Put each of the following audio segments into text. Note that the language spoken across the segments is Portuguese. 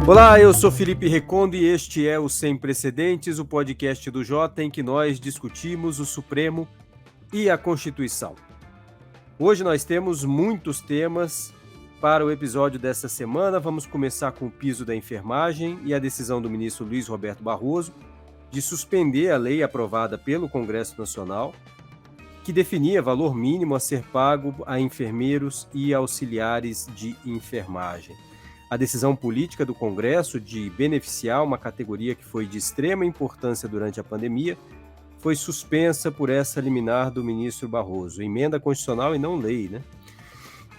Olá, eu sou Felipe Recondo e este é o Sem Precedentes, o podcast do Jota em que nós discutimos o Supremo e a Constituição. Hoje nós temos muitos temas para o episódio desta semana. Vamos começar com o piso da enfermagem e a decisão do ministro Luiz Roberto Barroso de suspender a lei aprovada pelo Congresso Nacional, que definia valor mínimo a ser pago a enfermeiros e auxiliares de enfermagem. A decisão política do Congresso de beneficiar uma categoria que foi de extrema importância durante a pandemia foi suspensa por essa liminar do ministro Barroso, emenda constitucional e não lei, né?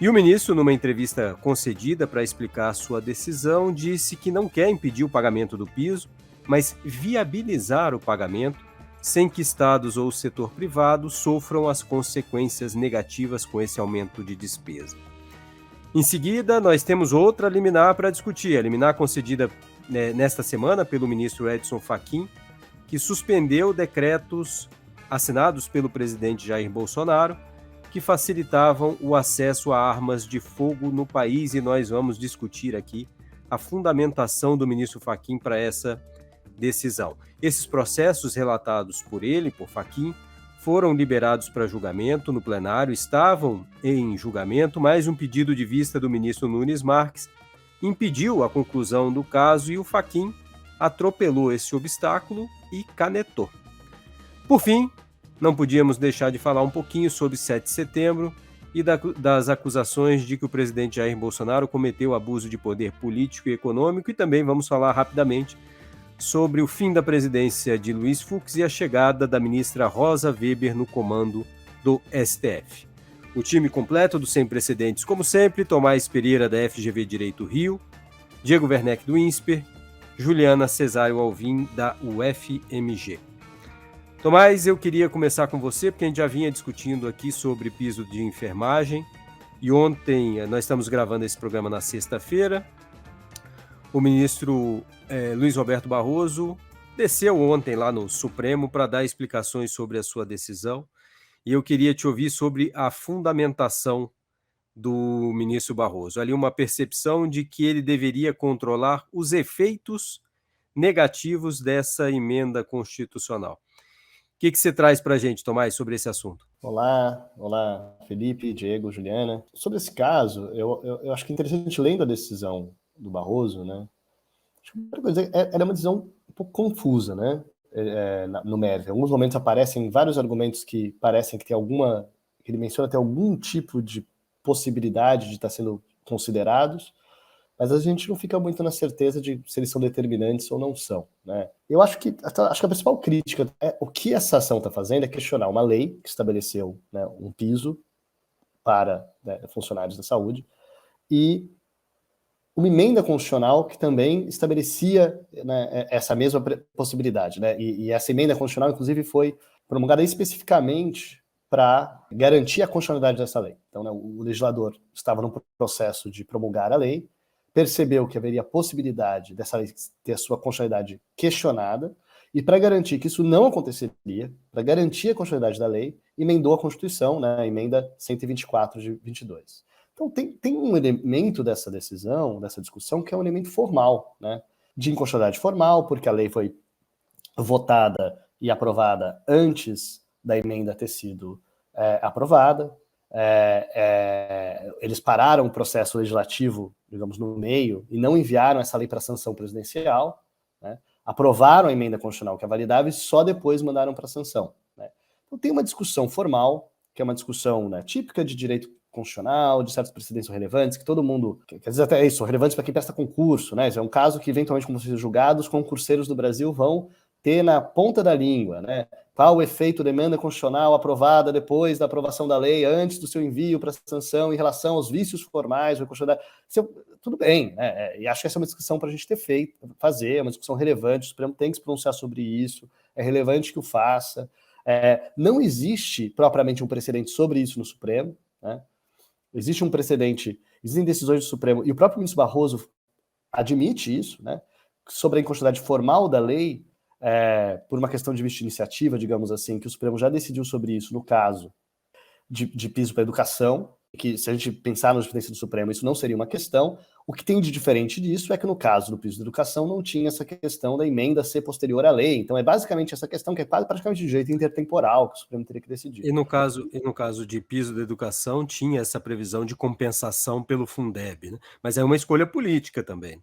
E o ministro, numa entrevista concedida para explicar sua decisão, disse que não quer impedir o pagamento do piso, mas viabilizar o pagamento sem que estados ou setor privado sofram as consequências negativas com esse aumento de despesa. Em seguida, nós temos outra liminar para discutir, a liminar concedida nesta semana pelo ministro Edson Fachin, que suspendeu decretos assinados pelo presidente Jair Bolsonaro, que facilitavam o acesso a armas de fogo no país, e nós vamos discutir aqui a fundamentação do ministro Fachin para essa decisão. Esses processos relatados por ele, por Fachin, foram liberados para julgamento no plenário, estavam em julgamento, mas um pedido de vista do ministro Nunes Marques impediu a conclusão do caso e o Fachin atropelou esse obstáculo e canetou. Por fim, não podíamos deixar de falar um pouquinho sobre 7 de setembro e das acusações de que o presidente Jair Bolsonaro cometeu abuso de poder político e econômico, e também vamos falar rapidamente sobre o fim da presidência de Luiz Fux e a chegada da ministra Rosa Weber no comando do STF. O time completo do Sem Precedentes, como sempre: Tomás Pereira, da FGV Direito Rio, Diego Werneck, do INSPER, Juliana Cesário Alvim, da UFMG. Tomás, eu queria começar com você, porque a gente já vinha discutindo aqui sobre piso de enfermagem, e ontem, nós estamos gravando esse programa na sexta-feira, o ministro Luiz Roberto Barroso desceu ontem lá no Supremo para dar explicações sobre a sua decisão, e eu queria te ouvir sobre a fundamentação do ministro Barroso. Ali uma percepção de que ele deveria controlar os efeitos negativos dessa emenda constitucional. O que você traz para a gente, Tomás, sobre esse assunto? Olá, Felipe, Diego, Juliana. Sobre esse caso, eu acho que é interessante, lendo a decisão do Barroso, né? Acho que a primeira coisa era uma decisão um pouco confusa, né? No mérito. Em alguns momentos aparecem vários argumentos que parecem que que ele menciona ter algum tipo de possibilidade de estar sendo considerados, mas a gente não fica muito na certeza de se eles são determinantes ou não são, né? Eu acho que a principal crítica é o que essa ação está fazendo é questionar uma lei que estabeleceu, né, um piso para, né, funcionários da saúde, e uma emenda constitucional que também estabelecia, né, essa mesma possibilidade, né? E essa emenda constitucional, inclusive, foi promulgada especificamente para garantir a constitucionalidade dessa lei. Então, né, o legislador estava no processo de promulgar a lei, percebeu que haveria possibilidade dessa lei ter a sua constitucionalidade questionada, e para garantir que isso não aconteceria, para garantir a constitucionalidade da lei, emendou a Constituição, né, a emenda 124 de 22. Então tem um elemento dessa decisão, dessa discussão, que é um elemento formal, né, de inconstitucionalidade formal, porque a lei foi votada e aprovada antes da emenda ter sido aprovada. Eles pararam o processo legislativo, digamos, no meio, e não enviaram essa lei para sanção presidencial, né? Aprovaram a emenda constitucional que a validava e só depois mandaram para sanção, né? Então tem uma discussão formal, que é uma discussão, né, típica de direito constitucional, de certos precedentes relevantes, que todo mundo, que às vezes até isso, relevantes para quem presta concurso, né? Isso é um caso que eventualmente, como vocês julgados, concurseiros do Brasil vão ter na ponta da língua, né? Qual o efeito da emenda constitucional aprovada depois da aprovação da lei, antes do seu envio para sanção, em relação aos vícios formais da constitucionalidade? Tudo bem, né? E acho que essa é uma discussão para a gente fazer, é uma discussão relevante, o Supremo tem que se pronunciar sobre isso, é relevante que o faça. Não existe propriamente um precedente sobre isso no Supremo, né? Existe um precedente, existem decisões do Supremo, e o próprio ministro Barroso admite isso, né? Sobre a inconstitucionalidade formal da lei, por uma questão de vista de iniciativa, digamos assim, que o Supremo já decidiu sobre isso no caso de piso para a educação, que se a gente pensar na jurisprudência do Supremo, isso não seria uma questão. O que tem de diferente disso é que no caso do piso da educação não tinha essa questão da emenda ser posterior à lei. Então é basicamente essa questão que é quase praticamente de direito intertemporal que o Supremo teria que decidir. E no caso de piso da educação, tinha essa previsão de compensação pelo Fundeb, né? Mas é uma escolha política também.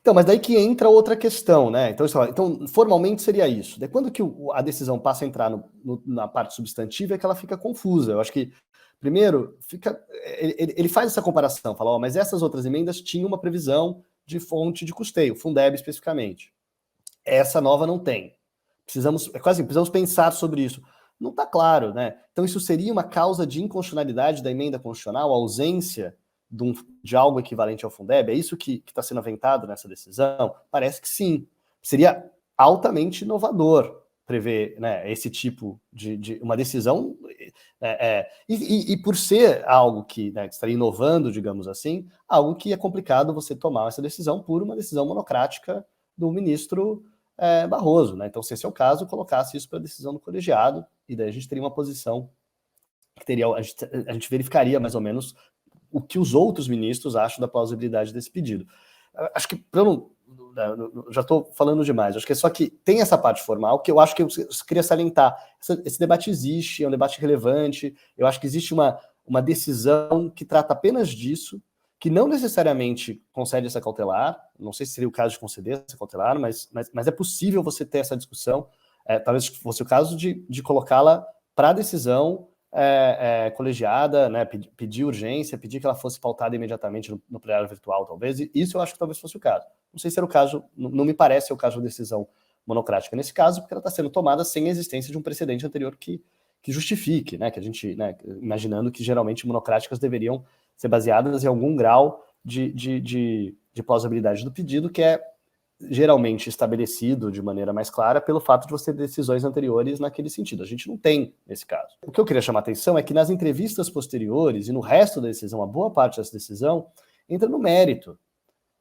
Então, mas daí que entra outra questão, né? Então, formalmente seria isso. Daí quando que a decisão passa a entrar na parte substantiva é que ela fica confusa. Eu acho que, primeiro, ele faz essa comparação, fala, mas essas outras emendas tinham uma previsão de custeio, Fundeb especificamente. Essa nova não tem. Precisamos pensar sobre isso. Não está claro, né? Então isso seria uma causa de inconstitucionalidade da emenda constitucional, a ausência de algo equivalente ao Fundeb? É isso que está sendo aventado nessa decisão? Parece que sim. Seria altamente inovador prever, né, esse tipo de uma decisão, e por ser algo que, né, estaria inovando, digamos assim, algo que é complicado você tomar essa decisão por uma decisão monocrática do ministro Barroso, né? Então, se esse é o caso, colocasse isso para decisão do colegiado, e daí a gente teria uma posição que teria, a gente verificaria mais ou menos o que os outros ministros acham da plausibilidade desse pedido. Acho que, já estou falando demais, acho que é só que tem essa parte formal, que eu acho que eu queria salientar. Esse debate existe, é um debate relevante, eu acho que existe uma decisão que trata apenas disso, que não necessariamente concede essa cautelar, não sei se seria o caso de conceder essa cautelar, mas é possível você ter essa discussão, talvez fosse o caso de colocá-la para decisão colegiada, né, pedir urgência, pedir que ela fosse pautada imediatamente no plenário virtual, talvez, e isso eu acho que talvez fosse o caso. Não sei se era o caso, não me parece ser o caso de decisão monocrática nesse caso, porque ela está sendo tomada sem a existência de um precedente anterior que justifique, né, que a gente, né, imaginando que geralmente monocráticas deveriam ser baseadas em algum grau de plausibilidade do pedido, que é geralmente estabelecido de maneira mais clara pelo fato de você ter decisões anteriores naquele sentido. A gente não tem nesse caso. O que eu queria chamar a atenção é que nas entrevistas posteriores e no resto da decisão, a boa parte dessa decisão entra no mérito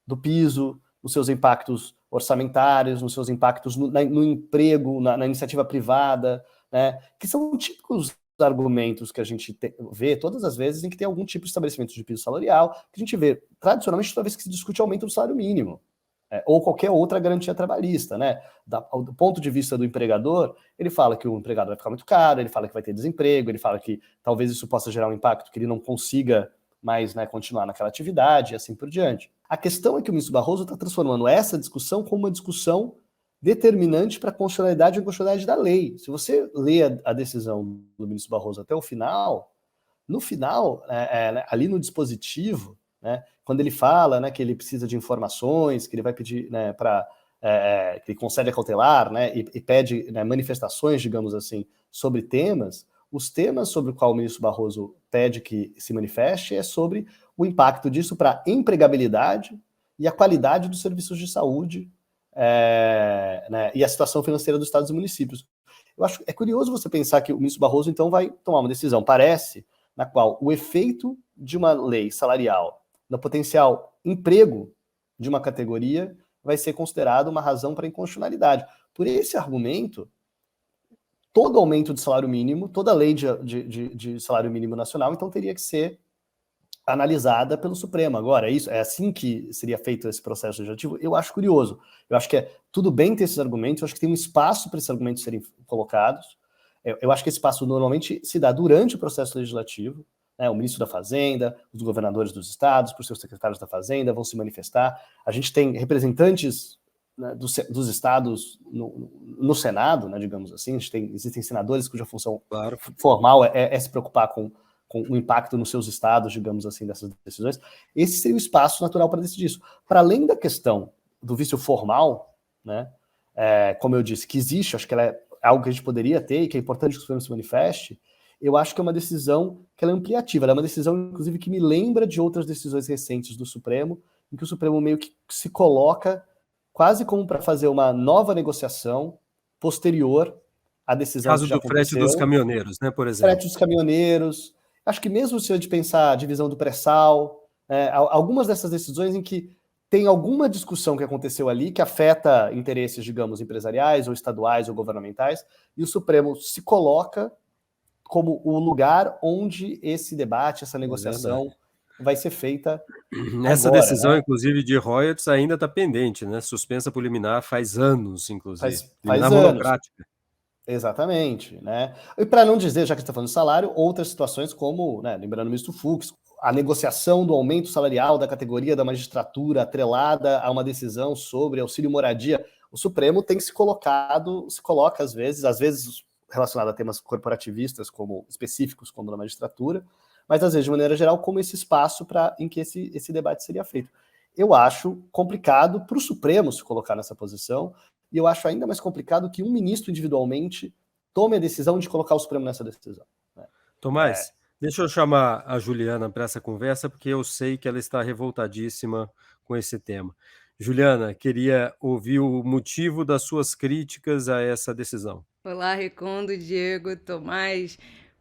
do piso, nos seus impactos orçamentários, nos seus impactos no emprego, na iniciativa privada, né, que são típicos argumentos que a gente vê todas as vezes em que tem algum tipo de estabelecimento de piso salarial, que a gente vê tradicionalmente toda vez que se discute aumento do salário mínimo, ou qualquer outra garantia trabalhista, né? Do ponto de vista do empregador, ele fala que o empregado vai ficar muito caro, ele fala que vai ter desemprego, ele fala que talvez isso possa gerar um impacto que ele não consiga mais, né, continuar naquela atividade e assim por diante. A questão é que o ministro Barroso está transformando essa discussão como uma discussão determinante para a constitucionalidade e inconstitucionalidade da lei. Se você lê a decisão do ministro Barroso até o final, no final, ali no dispositivo, né, quando ele fala, né, que ele precisa de informações, que ele vai pedir, né, que ele concede a cautelar, né, e pede, né, manifestações, digamos assim, sobre temas, os temas sobre o qual o ministro Barroso pede que se manifeste é sobre o impacto disso para a empregabilidade e a qualidade dos serviços de saúde, né, e a situação financeira dos estados e municípios. Eu acho curioso você pensar que o ministro Barroso, então, vai tomar uma decisão, parece, na qual o efeito de uma lei salarial no potencial emprego de uma categoria vai ser considerado uma razão para inconstitucionalidade. Por esse argumento, todo aumento de salário mínimo, toda lei de salário mínimo nacional, então teria que ser analisada pelo Supremo. Agora, isso é assim que seria feito esse processo legislativo? Eu acho curioso. Eu acho que é tudo bem ter esses argumentos, eu acho que tem um espaço para esses argumentos serem colocados. Eu acho que esse espaço normalmente se dá durante o processo legislativo, né? O ministro da Fazenda, os governadores dos estados, por seus secretários da Fazenda, vão se manifestar. A gente tem representantes, né, dos estados no Senado, né, digamos assim. Existem senadores cuja função formal é se preocupar com o impacto nos seus estados, digamos assim, dessas decisões. Esse seria o espaço natural para decidir isso. Para além da questão do vício formal, né, como eu disse, que existe, acho que ela é algo que a gente poderia ter e que é importante que o Supremo se manifeste, eu acho que é uma decisão que ela é ampliativa, ela é uma decisão, inclusive, que me lembra de outras decisões recentes do Supremo, em que o Supremo meio que se coloca quase como para fazer uma nova negociação posterior à decisão caso que já do frete dos caminhoneiros, né, por exemplo. Frete dos caminhoneiros. Acho que mesmo se a gente pensar a divisão do pré-sal, algumas dessas decisões em que tem alguma discussão que aconteceu ali que afeta interesses, digamos, empresariais ou estaduais ou governamentais, e o Supremo se coloca como o lugar onde esse debate, essa É verdade. negociação vai ser feita Essa agora, decisão, né? inclusive, de royalties ainda está pendente, né? Suspensa por liminar faz anos, inclusive. Faz Liminar anos. monocrática. Exatamente, né? E para não dizer, já que você está falando de salário, outras situações como, né, lembrando o ministro Fux, a negociação do aumento salarial da categoria da magistratura atrelada a uma decisão sobre auxílio moradia, o Supremo tem se colocado, se coloca às vezes relacionado a temas corporativistas como específicos como na magistratura, mas às vezes de maneira geral como esse espaço em que esse debate seria feito. Eu acho complicado para o Supremo se colocar nessa posição, e eu acho ainda mais complicado que um ministro individualmente tome a decisão de colocar o Supremo nessa decisão. Né? Tomás, deixa eu chamar a Juliana para essa conversa, porque eu sei que ela está revoltadíssima com esse tema. Juliana, queria ouvir o motivo das suas críticas a essa decisão. Olá, Recondo, Diego, Tomás.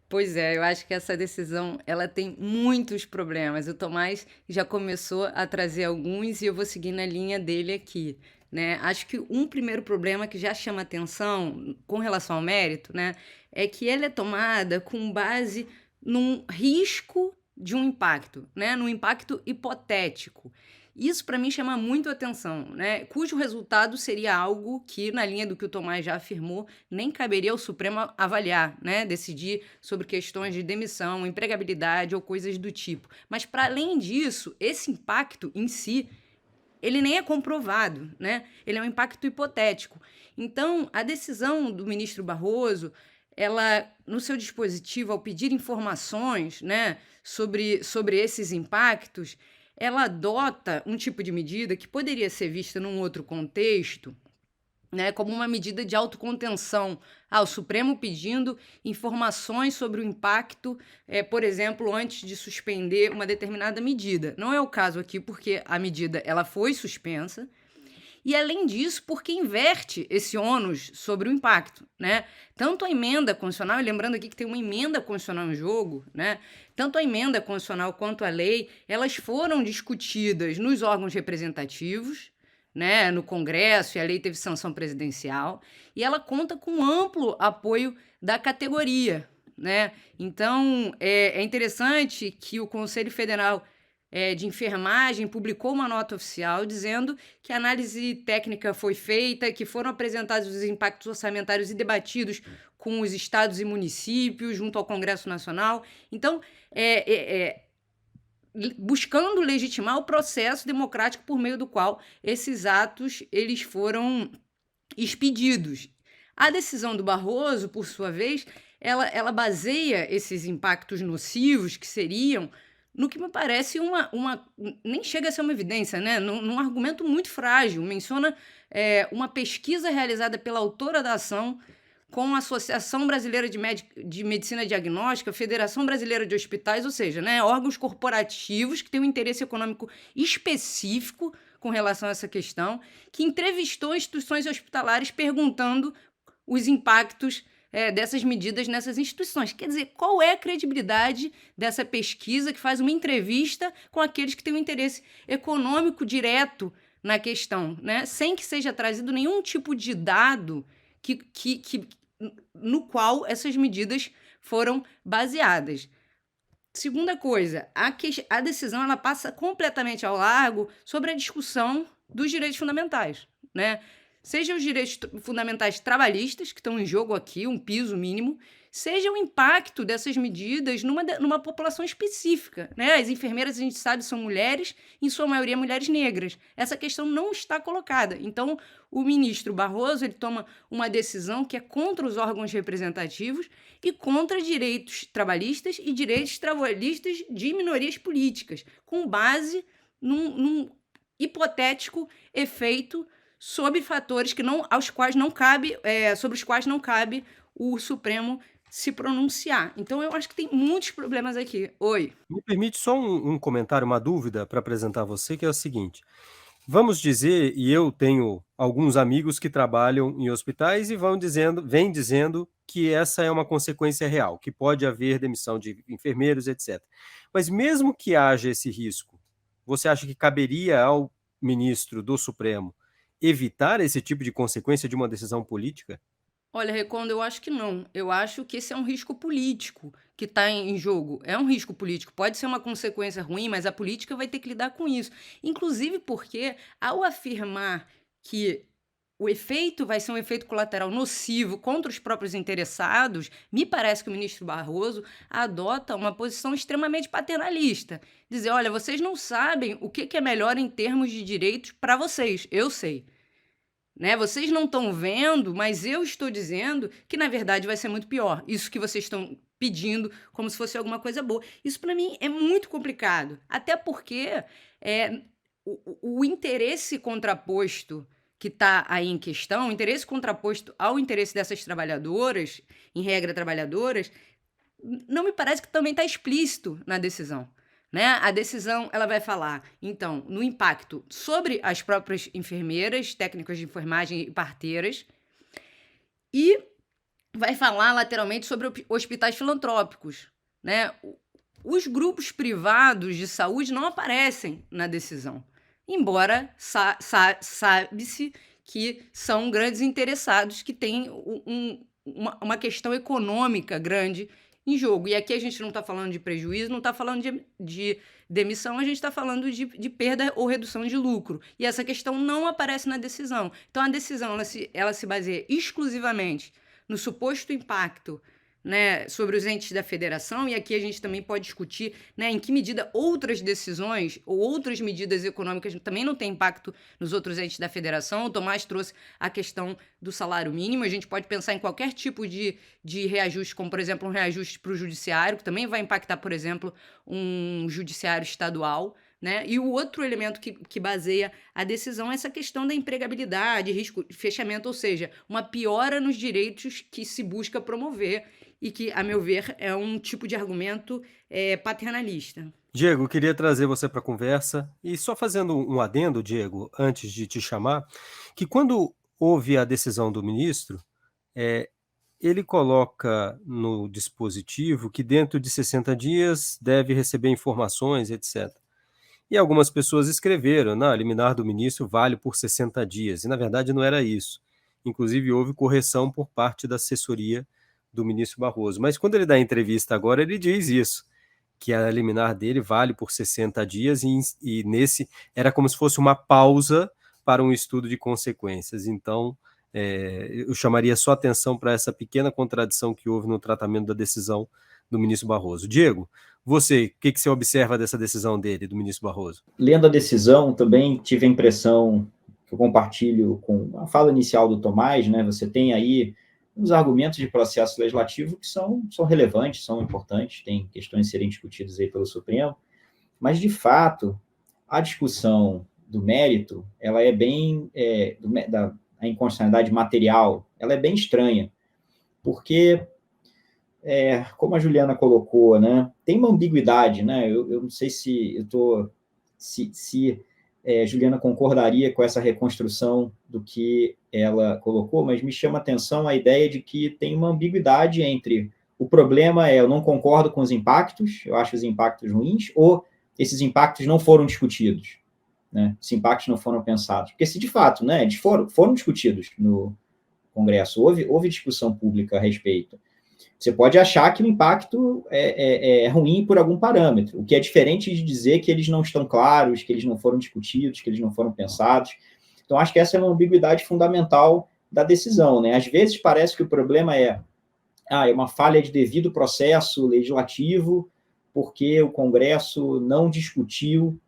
Pois é, eu acho que essa decisão ela tem muitos problemas. O Tomás já começou a trazer alguns e eu vou seguir na linha dele aqui, né? Acho que um primeiro problema que já chama atenção com relação ao mérito, né, é que ela é tomada com base num risco de um impacto, né, num impacto hipotético. Isso para mim chama muito atenção, né? Cujo resultado seria algo que, na linha do que o Tomás já afirmou, nem caberia ao Supremo avaliar, né? Decidir sobre questões de demissão, empregabilidade ou coisas do tipo. Mas, para além disso, esse impacto em si, ele nem é comprovado, né? Ele é um impacto hipotético. Então, a decisão do ministro Barroso, ela, no seu dispositivo, ao pedir informações, né, sobre esses impactos, ela adota um tipo de medida que poderia ser vista num outro contexto, né, como uma medida de autocontenção. O Supremo pedindo informações sobre o impacto, por exemplo, antes de suspender uma determinada medida. Não é o caso aqui, porque a medida ela foi suspensa, e, além disso, porque inverte esse ônus sobre o impacto, né? Tanto a emenda constitucional, e lembrando aqui que tem uma emenda constitucional em jogo, né? Tanto a emenda constitucional quanto a lei, elas foram discutidas nos órgãos representativos, né? No Congresso, e a lei teve sanção presidencial, e ela conta com amplo apoio da categoria, né? Então, é interessante que o Conselho Federal de Enfermagem publicou uma nota oficial dizendo que a análise técnica foi feita, que foram apresentados os impactos orçamentários e debatidos com os estados e municípios junto ao Congresso Nacional. Então, buscando legitimar o processo democrático por meio do qual esses atos eles foram expedidos. A decisão do Barroso, por sua vez, ela baseia esses impactos nocivos que seriam no que me parece nem chega a ser uma evidência, né? Num argumento muito frágil. Menciona uma pesquisa realizada pela autora da ação com a Associação Brasileira de Medicina Diagnóstica, Federação Brasileira de Hospitais, ou seja, né, órgãos corporativos que têm um interesse econômico específico com relação a essa questão, que entrevistou instituições hospitalares perguntando os impactos dessas medidas nessas instituições. Quer dizer, qual é a credibilidade dessa pesquisa que faz uma entrevista com aqueles que têm um interesse econômico direto na questão, né? Sem que seja trazido nenhum tipo de dado no qual essas medidas foram baseadas. Segunda coisa, a decisão ela passa completamente ao largo sobre a discussão dos direitos fundamentais, né? Seja os direitos fundamentais trabalhistas, que estão em jogo aqui, um piso mínimo, seja o impacto dessas medidas numa população específica, né? As enfermeiras, a gente sabe, são mulheres, em sua maioria mulheres negras. Essa questão não está colocada. Então, o ministro Barroso ele toma uma decisão que é contra os órgãos representativos e contra direitos trabalhistas e direitos trabalhistas de minorias políticas, com base num hipotético efeito sob fatores sobre os quais não cabe o Supremo se pronunciar. Então, eu acho que tem muitos problemas aqui. Oi. Me permite só um comentário, uma dúvida para apresentar a você, que é o seguinte. Vamos dizer, e eu tenho alguns amigos que trabalham em hospitais e vêm dizendo que essa é uma consequência real, que pode haver demissão de enfermeiros, etc. Mas mesmo que haja esse risco, você acha que caberia ao ministro do Supremo evitar esse tipo de consequência de uma decisão política? Olha, Recondo, eu acho que não. Eu acho que esse é um risco político que está em jogo. É um risco político. Pode ser uma consequência ruim, mas a política vai ter que lidar com isso. Inclusive porque, ao afirmar que o efeito vai ser um efeito colateral nocivo contra os próprios interessados, me parece que o ministro Barroso adota uma posição extremamente paternalista. Dizer, olha, vocês não sabem o que é melhor em termos de direitos para vocês. Eu sei. Né? Vocês não estão vendo, mas eu estou dizendo que, na verdade, vai ser muito pior. Isso que vocês estão pedindo como se fosse alguma coisa boa. Isso, para mim, é muito complicado. Até porque o interesse contraposto que está aí em questão, o interesse contraposto ao interesse dessas trabalhadoras, em regra trabalhadoras, não me parece que também está explícito na decisão. Né? A decisão ela vai falar, então, no impacto sobre as próprias enfermeiras, técnicas de enfermagem e parteiras, e vai falar lateralmente sobre hospitais filantrópicos. Né? Os grupos privados de saúde não aparecem na decisão, embora sabe-se que são grandes interessados, que têm uma questão econômica grande em jogo. E aqui a gente não está falando de prejuízo, não está falando de demissão, a gente está falando de perda ou redução de lucro. E essa questão não aparece na decisão. Então, a decisão ela se baseia exclusivamente no suposto impacto, né, sobre os entes da federação, e aqui a gente também pode discutir, né, em que medida outras decisões ou outras medidas econômicas também não têm impacto nos outros entes da federação. O Tomás trouxe a questão do salário mínimo, a gente pode pensar em qualquer tipo de reajuste, como, por exemplo, um reajuste para o judiciário, que também vai impactar, por exemplo, um judiciário estadual. Né? E o outro elemento que baseia a decisão é essa questão da empregabilidade, risco de fechamento, ou seja, uma piora nos direitos que se busca promover e que, a meu ver, é um tipo de argumento paternalista. Diego, eu queria trazer você para a conversa e só fazendo um adendo, Diego, antes de te chamar, que quando houve a decisão do ministro, ele coloca no dispositivo que dentro de 60 dias deve receber informações, etc. E algumas pessoas escreveram, a liminar do ministro vale por 60 dias, e na verdade não era isso. Inclusive houve correção por parte da assessoria do ministro Barroso. Mas quando ele dá a entrevista agora, ele diz isso, que a liminar dele vale por 60 dias, e nesse era como se fosse uma pausa para um estudo de consequências. Então, eu chamaria só atenção para essa pequena contradição que houve no tratamento da decisão do ministro Barroso. Diego, você, o que você observa dessa decisão dele, do ministro Barroso? Lendo a decisão, também tive a impressão, que eu compartilho com a fala inicial do Tomás, né? Você tem aí uns argumentos de processo legislativo que são relevantes, são importantes, tem questões a serem discutidas aí pelo Supremo, mas, de fato, a discussão do mérito, ela é bem, da inconstitucionalidade material, ela é bem estranha, porque, como a Juliana colocou, né, tem uma ambiguidade, né, eu não sei se Juliana concordaria com essa reconstrução do que ela colocou, mas me chama a atenção a ideia de que tem uma ambiguidade entre o problema eu não concordo com os impactos, eu acho os impactos ruins, ou esses impactos não foram discutidos, né? Esses impactos não foram pensados. Porque se de fato, né, eles foram discutidos no Congresso, houve discussão pública a respeito. Você pode achar que o impacto é ruim por algum parâmetro, o que é diferente de dizer que eles não estão claros, que eles não foram discutidos, que eles não foram pensados. Então, acho que essa é uma ambiguidade fundamental da decisão, né? Às vezes parece que o problema é uma falha de devido processo legislativo, porque o Congresso não discutiu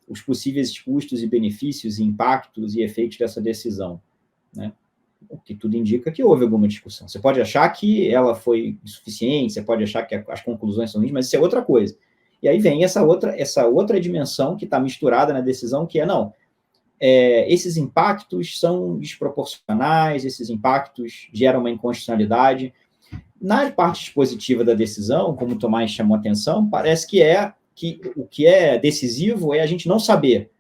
os possíveis custos e benefícios, impactos e efeitos dessa decisão, né? O que tudo indica que houve alguma discussão. Você pode achar que ela foi insuficiente, você pode achar que as conclusões são ruins, mas isso é outra coisa. E aí vem essa outra dimensão que está misturada na decisão, que esses impactos são desproporcionais, esses impactos geram uma inconstitucionalidade. Na parte dispositiva da decisão, como o Tomás chamou a atenção, parece que o que é decisivo é a gente não saber.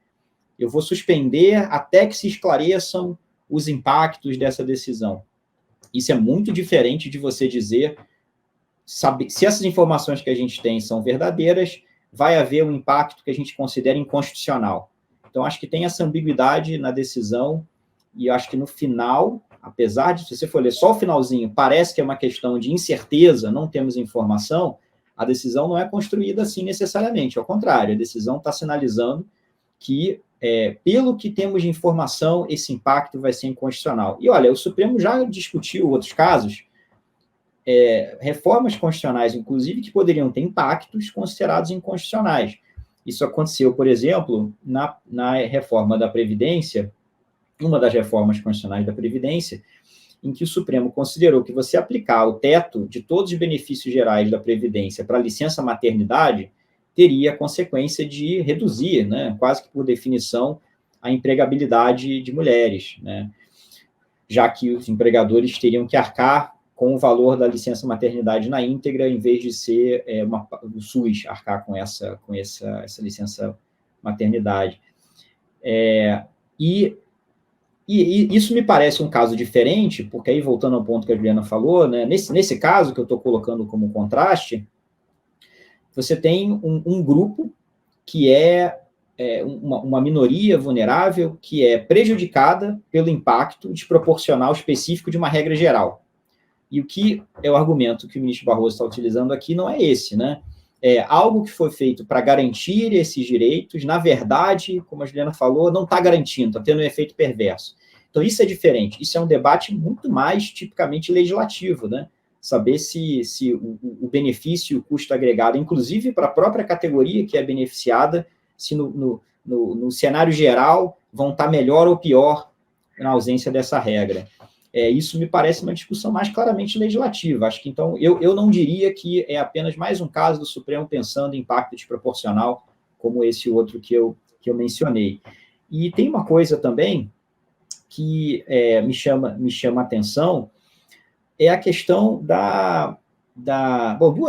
Eu vou suspender até que se esclareçam os impactos dessa decisão. Isso é muito diferente de você dizer, se essas informações que a gente tem são verdadeiras, vai haver um impacto que a gente considera inconstitucional. Então, acho que tem essa ambiguidade na decisão, e acho que no final apesar de, se você for ler só o finalzinho, parece que é uma questão de incerteza, não temos informação, a decisão não é construída assim necessariamente, ao contrário, a decisão está sinalizando que, pelo que temos de informação, esse impacto vai ser inconstitucional. E olha, o Supremo já discutiu outros casos, reformas constitucionais, inclusive, que poderiam ter impactos considerados inconstitucionais. Isso aconteceu, por exemplo, na reforma da Previdência, uma das reformas constitucionais da Previdência, em que o Supremo considerou que você aplicar o teto de todos os benefícios gerais da Previdência para a licença maternidade teria a consequência de reduzir, né, quase que por definição, a empregabilidade de mulheres, né, já que os empregadores teriam que arcar com o valor da licença maternidade na íntegra, em vez de ser o SUS arcar com essa licença maternidade. E isso me parece um caso diferente, porque aí, voltando ao ponto que a Juliana falou, né, nesse caso que eu estou colocando como contraste, você tem um grupo que é uma minoria vulnerável que é prejudicada pelo impacto desproporcional específico de uma regra geral. E o que é o argumento que o ministro Barroso está utilizando aqui não é esse, né? Algo que foi feito para garantir esses direitos, na verdade, como a Juliana falou, não está garantindo, está tendo um efeito perverso. Então, isso é diferente. Isso é um debate muito mais tipicamente legislativo, né? Saber se o benefício e o custo agregado, inclusive para a própria categoria que é beneficiada, se no cenário geral vão estar melhor ou pior na ausência dessa regra. Isso me parece uma discussão mais claramente legislativa. Acho que, então, eu não diria que é apenas mais um caso do Supremo pensando em impacto desproporcional, como esse outro que eu mencionei. E tem uma coisa também que me chama a atenção, é a questão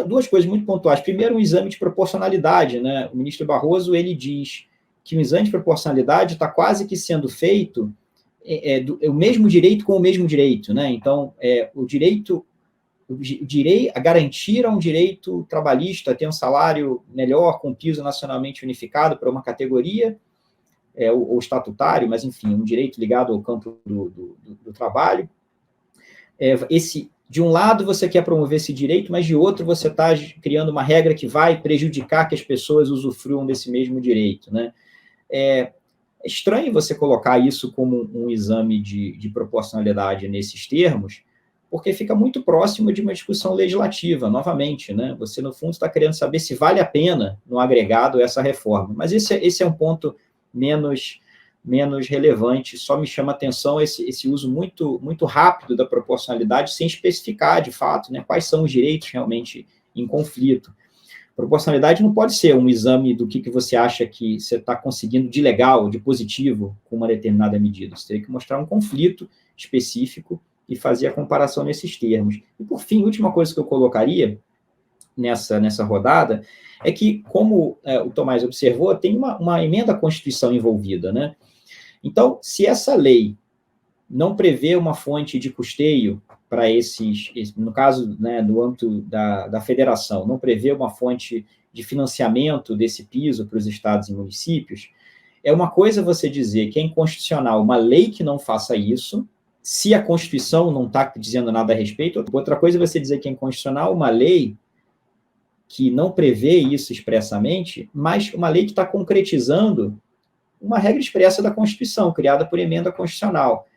duas coisas muito pontuais. Primeiro, um exame de proporcionalidade, né? O ministro Barroso, ele diz que o exame de proporcionalidade está quase que sendo feito o mesmo direito com o mesmo direito, né? Então, a garantir um direito trabalhista, ter um salário melhor, com piso nacionalmente unificado para uma categoria, ou estatutário, mas, enfim, um direito ligado ao campo do trabalho. De um lado, você quer promover esse direito, mas de outro, você está criando uma regra que vai prejudicar que as pessoas usufruam desse mesmo direito, né? É estranho você colocar isso como um exame de proporcionalidade nesses termos, porque fica muito próximo de uma discussão legislativa, novamente, né? Você, no fundo, está querendo saber se vale a pena, no agregado, essa reforma. Mas esse é um ponto menos relevante, só me chama a atenção esse uso muito, muito rápido da proporcionalidade, sem especificar, de fato, né, quais são os direitos realmente em conflito. Proporcionalidade não pode ser um exame do que você acha que você está conseguindo de legal, de positivo, com uma determinada medida. Você teria que mostrar um conflito específico e fazer a comparação nesses termos. E, por fim, a última coisa que eu colocaria nessa rodada é que, como o Tomás observou, tem uma emenda à Constituição envolvida, né? Então, se essa lei não prevê uma fonte de custeio para no caso, né, do âmbito da federação, não prevê uma fonte de financiamento desse piso para os estados e municípios, é uma coisa você dizer que é inconstitucional uma lei que não faça isso, se a Constituição não está dizendo nada a respeito. Outra coisa é você dizer que é inconstitucional uma lei que não prevê isso expressamente, mas uma lei que está concretizando uma regra expressa da Constituição, criada por emenda constitucional.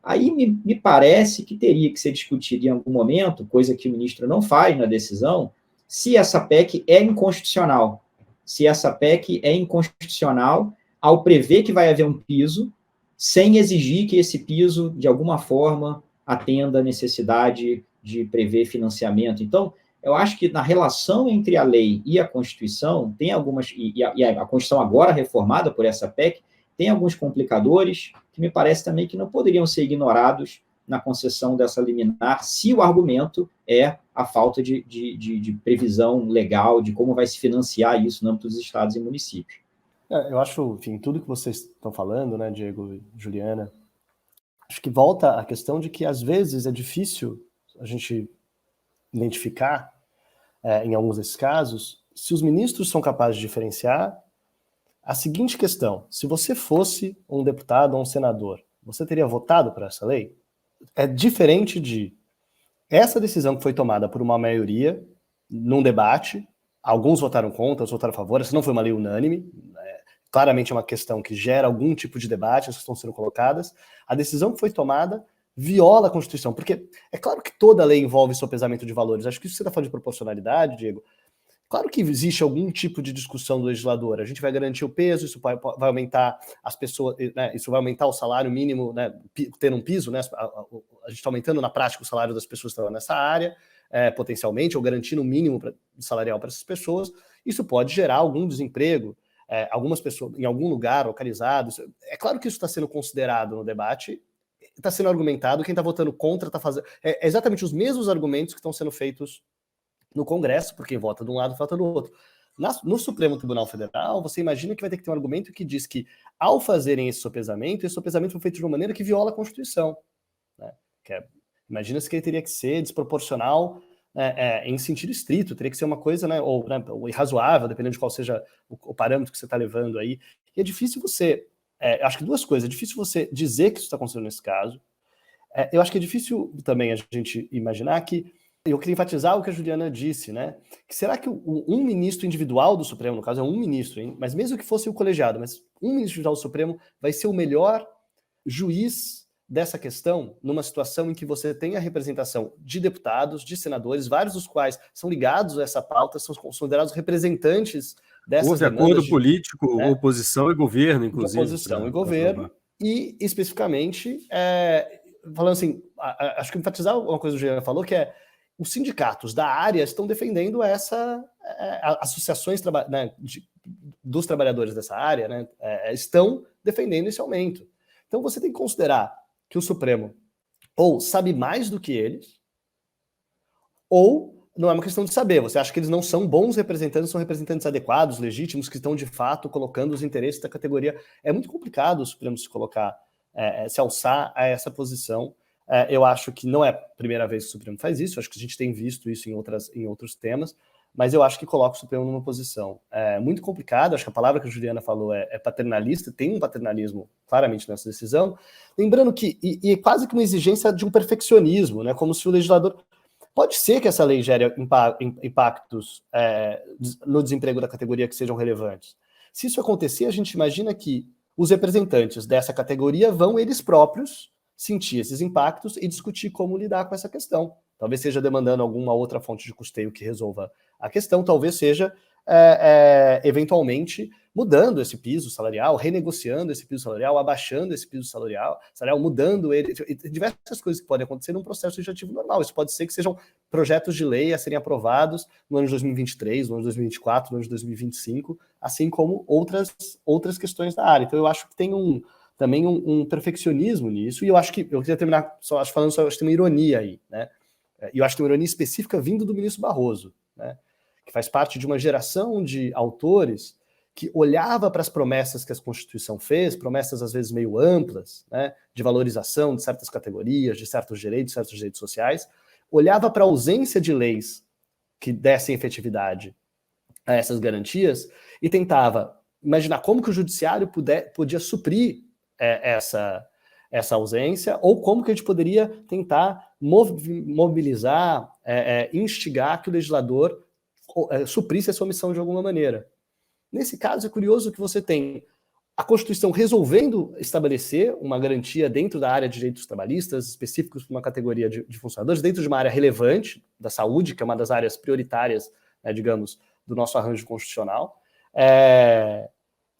Aí me parece que teria que ser discutido em algum momento, coisa que o ministro não faz na decisão, se essa PEC é inconstitucional. Se essa PEC é inconstitucional ao prever que vai haver um piso, sem exigir que esse piso, de alguma forma, atenda a necessidade de prever financiamento. Então, eu acho que na relação entre a lei e a Constituição, tem algumas, e a Constituição agora reformada por essa PEC, tem alguns complicadores que me parece também que não poderiam ser ignorados na concessão dessa liminar, se o argumento é a falta de previsão legal de como vai se financiar isso no âmbito dos estados e municípios. Eu acho, enfim, tudo que vocês estão falando, né, Diego e Juliana, acho que volta à questão de que, às vezes, é difícil a gente identificar, em alguns desses casos, se os ministros são capazes de diferenciar a seguinte questão: se você fosse um deputado ou um senador, você teria votado para essa lei? é diferente de essa decisão que foi tomada por uma maioria num debate, alguns votaram contra, outros votaram a favor, essa não foi uma lei unânime, claramente é uma questão que gera algum tipo de debate, essas estão sendo colocadas. A decisão que foi tomada viola a Constituição, porque é claro que toda lei envolve sopesamento de valores. Acho que isso que você está falando de proporcionalidade, Diego, claro que existe algum tipo de discussão do legislador. A gente vai garantir o peso, isso vai aumentar as pessoas, né, isso vai aumentar o salário mínimo, né, ter um piso, né, a gente está aumentando na prática o salário das pessoas que estão nessa área, potencialmente, ou garantindo um mínimo salarial para essas pessoas. Isso pode gerar algum desemprego, algumas pessoas em algum lugar localizado. É claro que isso está sendo considerado no debate, está sendo argumentado, quem está votando contra está fazendo... É exatamente os mesmos argumentos que estão sendo feitos no Congresso, porque quem vota de um lado vota do outro. No Supremo Tribunal Federal, você imagina que vai ter que ter um argumento que diz que, ao fazerem esse sopesamento foi feito de uma maneira que viola a Constituição. Né? Imagina-se que ele teria que ser desproporcional em sentido estrito, teria que ser uma coisa, né, ou irrazoável, dependendo de qual seja o parâmetro que você está levando aí. E é difícil você... acho que duas coisas. É difícil você dizer que isso está acontecendo nesse caso. Eu acho que é difícil também a gente imaginar que... Eu queria enfatizar o que a Juliana disse, né? Que será que um ministro individual do Supremo, no caso é um ministro, hein? Mas mesmo que fosse o colegiado, mas um ministro individual do Supremo vai ser o melhor juiz dessa questão numa situação em que você tem a representação de deputados, de senadores, vários dos quais são ligados a essa pauta, são considerados representantes dessas demandas. Houve acordo político, né? Oposição e governo, inclusive. Oposição e governo, e especificamente, falando assim, acho que enfatizar uma coisa que o Juliana falou, que é os sindicatos da área estão defendendo associações né, dos trabalhadores dessa área, né, estão defendendo esse aumento. Então você tem que considerar que o Supremo ou sabe mais do que eles, ou não é uma questão de saber. Você acha que eles não são bons representantes, são representantes adequados, legítimos, que estão de fato colocando os interesses da categoria. É muito complicado o Supremo se colocar, se alçar a essa posição. Eu acho que não é a primeira vez que o Supremo faz isso, acho que a gente tem visto isso em outros temas, mas eu acho que coloca o Supremo numa posição muito complicada. Acho que a palavra que a Juliana falou é paternalista, tem um paternalismo claramente nessa decisão, lembrando que, e quase que uma exigência de um perfeccionismo, né, como se o legislador... Pode ser que essa lei gere impactos no desemprego da categoria que sejam relevantes. Se isso acontecer, a gente imagina que os representantes dessa categoria vão eles próprios sentir esses impactos e discutir como lidar com essa questão. Talvez seja demandando alguma outra fonte de custeio que resolva a questão, talvez seja, eventualmente, mudando esse piso salarial, renegociando esse piso salarial, abaixando esse piso salarial, mudando ele, diversas coisas que podem acontecer num processo legislativo normal. Isso pode ser que sejam projetos de lei a serem aprovados no ano de 2023, no ano de 2024, no ano de 2025, assim como outras questões da área. Então eu acho que tem também um perfeccionismo nisso, e eu queria terminar falando só, acho que tem uma ironia aí, né? E eu acho que tem uma ironia específica vindo do ministro Barroso, né? Que faz parte de uma geração de autores que olhava para as promessas que a Constituição fez, promessas às vezes meio amplas, né, de valorização de certas categorias, de certos direitos sociais, olhava para a ausência de leis que dessem efetividade a essas garantias e tentava imaginar como que o judiciário podia suprir essa ausência, ou como que a gente poderia tentar mobilizar, instigar que o legislador suprisse essa omissão de alguma maneira. Nesse caso, é curioso que você tem a Constituição resolvendo estabelecer uma garantia dentro da área de direitos trabalhistas, específicos para uma categoria de funcionários, dentro de uma área relevante da saúde, que é uma das áreas prioritárias, né, digamos, do nosso arranjo constitucional,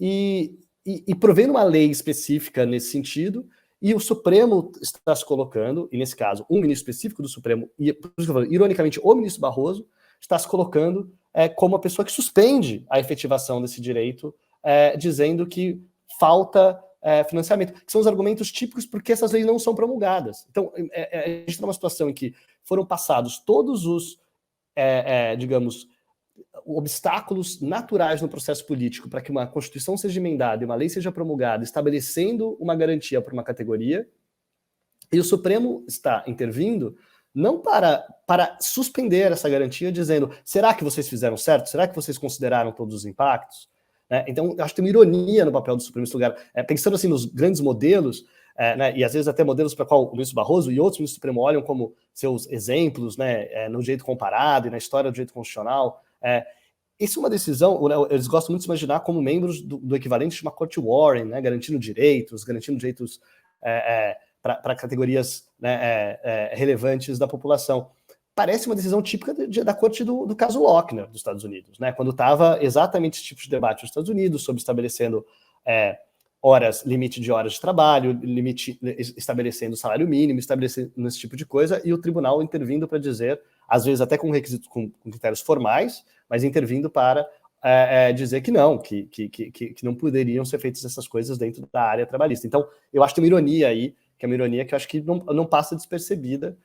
e provendo uma lei específica nesse sentido, e o Supremo está se colocando, e nesse caso, um ministro específico do Supremo, e, por isso que eu falo, ironicamente, o ministro Barroso, está se colocando como a pessoa que suspende a efetivação desse direito, dizendo que falta financiamento, que são os argumentos típicos porque essas leis não são promulgadas. Então, a gente está numa situação em que foram passados todos os, digamos, obstáculos naturais no processo político para que uma Constituição seja emendada e uma lei seja promulgada, estabelecendo uma garantia para uma categoria, e o Supremo está intervindo não para suspender essa garantia, dizendo, será que vocês fizeram certo? Será que vocês consideraram todos os impactos? Então, eu acho que tem uma ironia no papel do Supremo nesse lugar. Pensando assim nos grandes modelos, né, e às vezes até modelos para qual o ministro Barroso e outros ministros do Supremo olham como seus exemplos, né, no direito comparado e na história do direito constitucional. Isso é uma decisão, né, eles gostam muito de se imaginar como membros do equivalente de uma corte Warren, né, garantindo direitos para categorias, né, relevantes da população. Parece uma decisão típica da corte do caso Lochner, dos Estados Unidos, né, quando estava exatamente esse tipo de debate nos Estados Unidos, sobre estabelecendo limite de horas de trabalho, estabelecendo salário mínimo, estabelecendo esse tipo de coisa, e o tribunal intervindo para dizer, às vezes até com requisitos, com critérios formais, mas intervindo para dizer que não, que não poderiam ser feitas essas coisas dentro da área trabalhista. Então, eu acho que tem uma ironia aí, que é uma ironia que eu acho que não passa despercebida,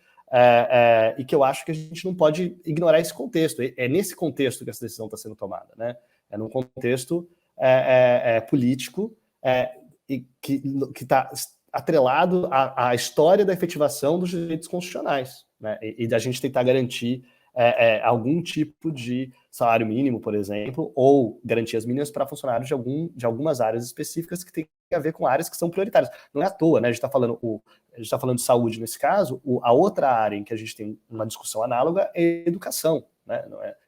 e que eu acho que a gente não pode ignorar esse contexto. É nesse contexto que essa decisão está sendo tomada, né? É num contexto político, e que está atrelado à história da efetivação dos direitos constitucionais, né? E da gente tentar garantir algum tipo de salário mínimo, por exemplo, ou garantias mínimas para funcionários de algumas áreas específicas que tem a ver com áreas que são prioritárias. Não é à toa, né? A gente está falando de saúde nesse caso. A outra área em que a gente tem uma discussão análoga é educação, né?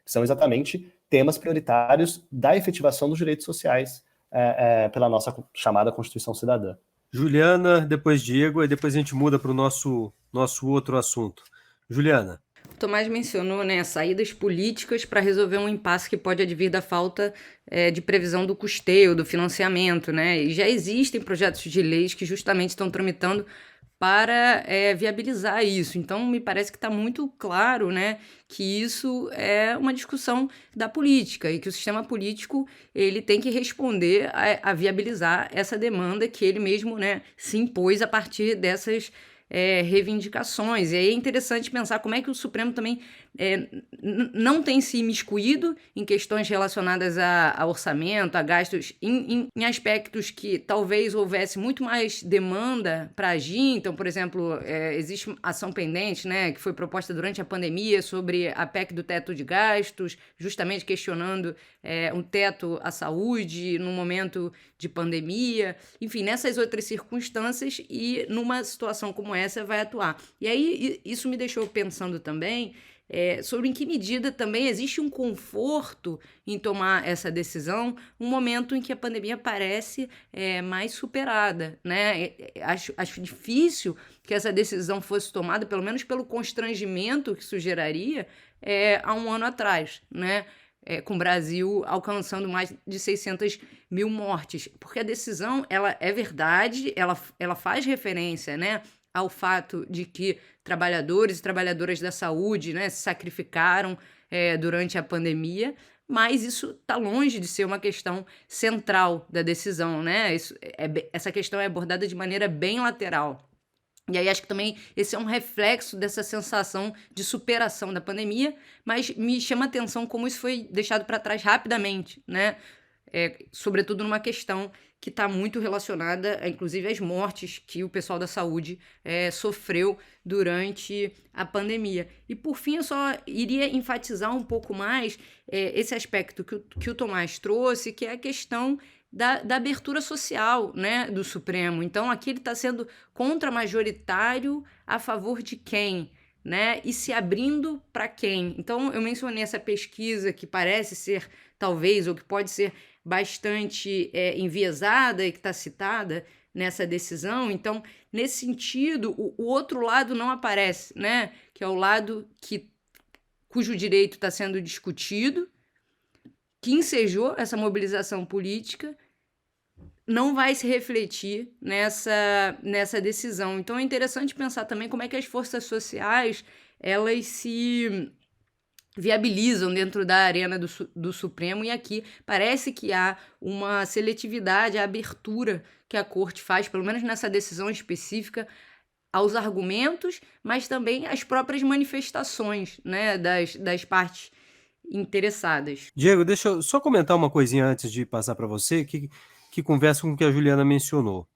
Que são exatamente temas prioritários da efetivação dos direitos sociais pela nossa chamada Constituição Cidadã. Juliana, depois Diego, e depois a gente muda para o nosso outro assunto. Juliana. O Tomás mencionou, né, saídas políticas para resolver um impasse que pode advir da falta de previsão do custeio, do financiamento, né? E já existem projetos de leis que justamente estão tramitando para viabilizar isso. Então, me parece que está muito claro, né, que isso é uma discussão da política e que o sistema político ele tem que responder a viabilizar essa demanda que ele mesmo, né, se impôs a partir dessas reivindicações. E aí é interessante pensar como é que o Supremo também não tem se imiscuído em questões relacionadas a orçamento, a gastos, em aspectos que talvez houvesse muito mais demanda para agir. Então, por exemplo, existe ação pendente, né, que foi proposta durante a pandemia sobre a PEC do teto de gastos, justamente questionando um teto à saúde no momento de pandemia. Enfim, nessas outras circunstâncias e numa situação como essa vai atuar. E aí isso me deixou pensando também sobre em que medida também existe um conforto em tomar essa decisão, um momento em que a pandemia parece mais superada, né? Acho difícil que essa decisão fosse tomada, pelo menos pelo constrangimento que isso geraria há um ano atrás, né? Com o Brasil alcançando mais de 600 mil mortes, porque a decisão, ela é verdade, ela faz referência, né, ao fato de que trabalhadores e trabalhadoras da saúde, né, se sacrificaram durante a pandemia, mas isso está longe de ser uma questão central da decisão, né? Essa questão é abordada de maneira bem lateral. E aí acho que também esse é um reflexo dessa sensação de superação da pandemia, mas me chama a atenção como isso foi deixado para trás rapidamente, né? Sobretudo numa questão que está muito relacionada, inclusive, às mortes que o pessoal da saúde sofreu durante a pandemia. E, por fim, eu só iria enfatizar um pouco mais esse aspecto que o Tomás trouxe, que é a questão da abertura social, né, do Supremo. Então, aqui ele está sendo contra-majoritário a favor de quem? Né? E se abrindo para quem? Então, eu mencionei essa pesquisa que parece ser, talvez, ou que pode ser bastante enviesada e que está citada nessa decisão. Então, nesse sentido, o outro lado não aparece, né? Que é o lado cujo direito está sendo discutido, que ensejou essa mobilização política, não vai se refletir nessa decisão. Então, é interessante pensar também como é que as forças sociais elas se viabilizam dentro da arena do Supremo, e aqui parece que há uma seletividade, a abertura que a Corte faz, pelo menos nessa decisão específica, aos argumentos, mas também às próprias manifestações, né, das partes interessadas. Diego, deixa eu só comentar uma coisinha antes de passar para você, que conversa com o que a Juliana mencionou.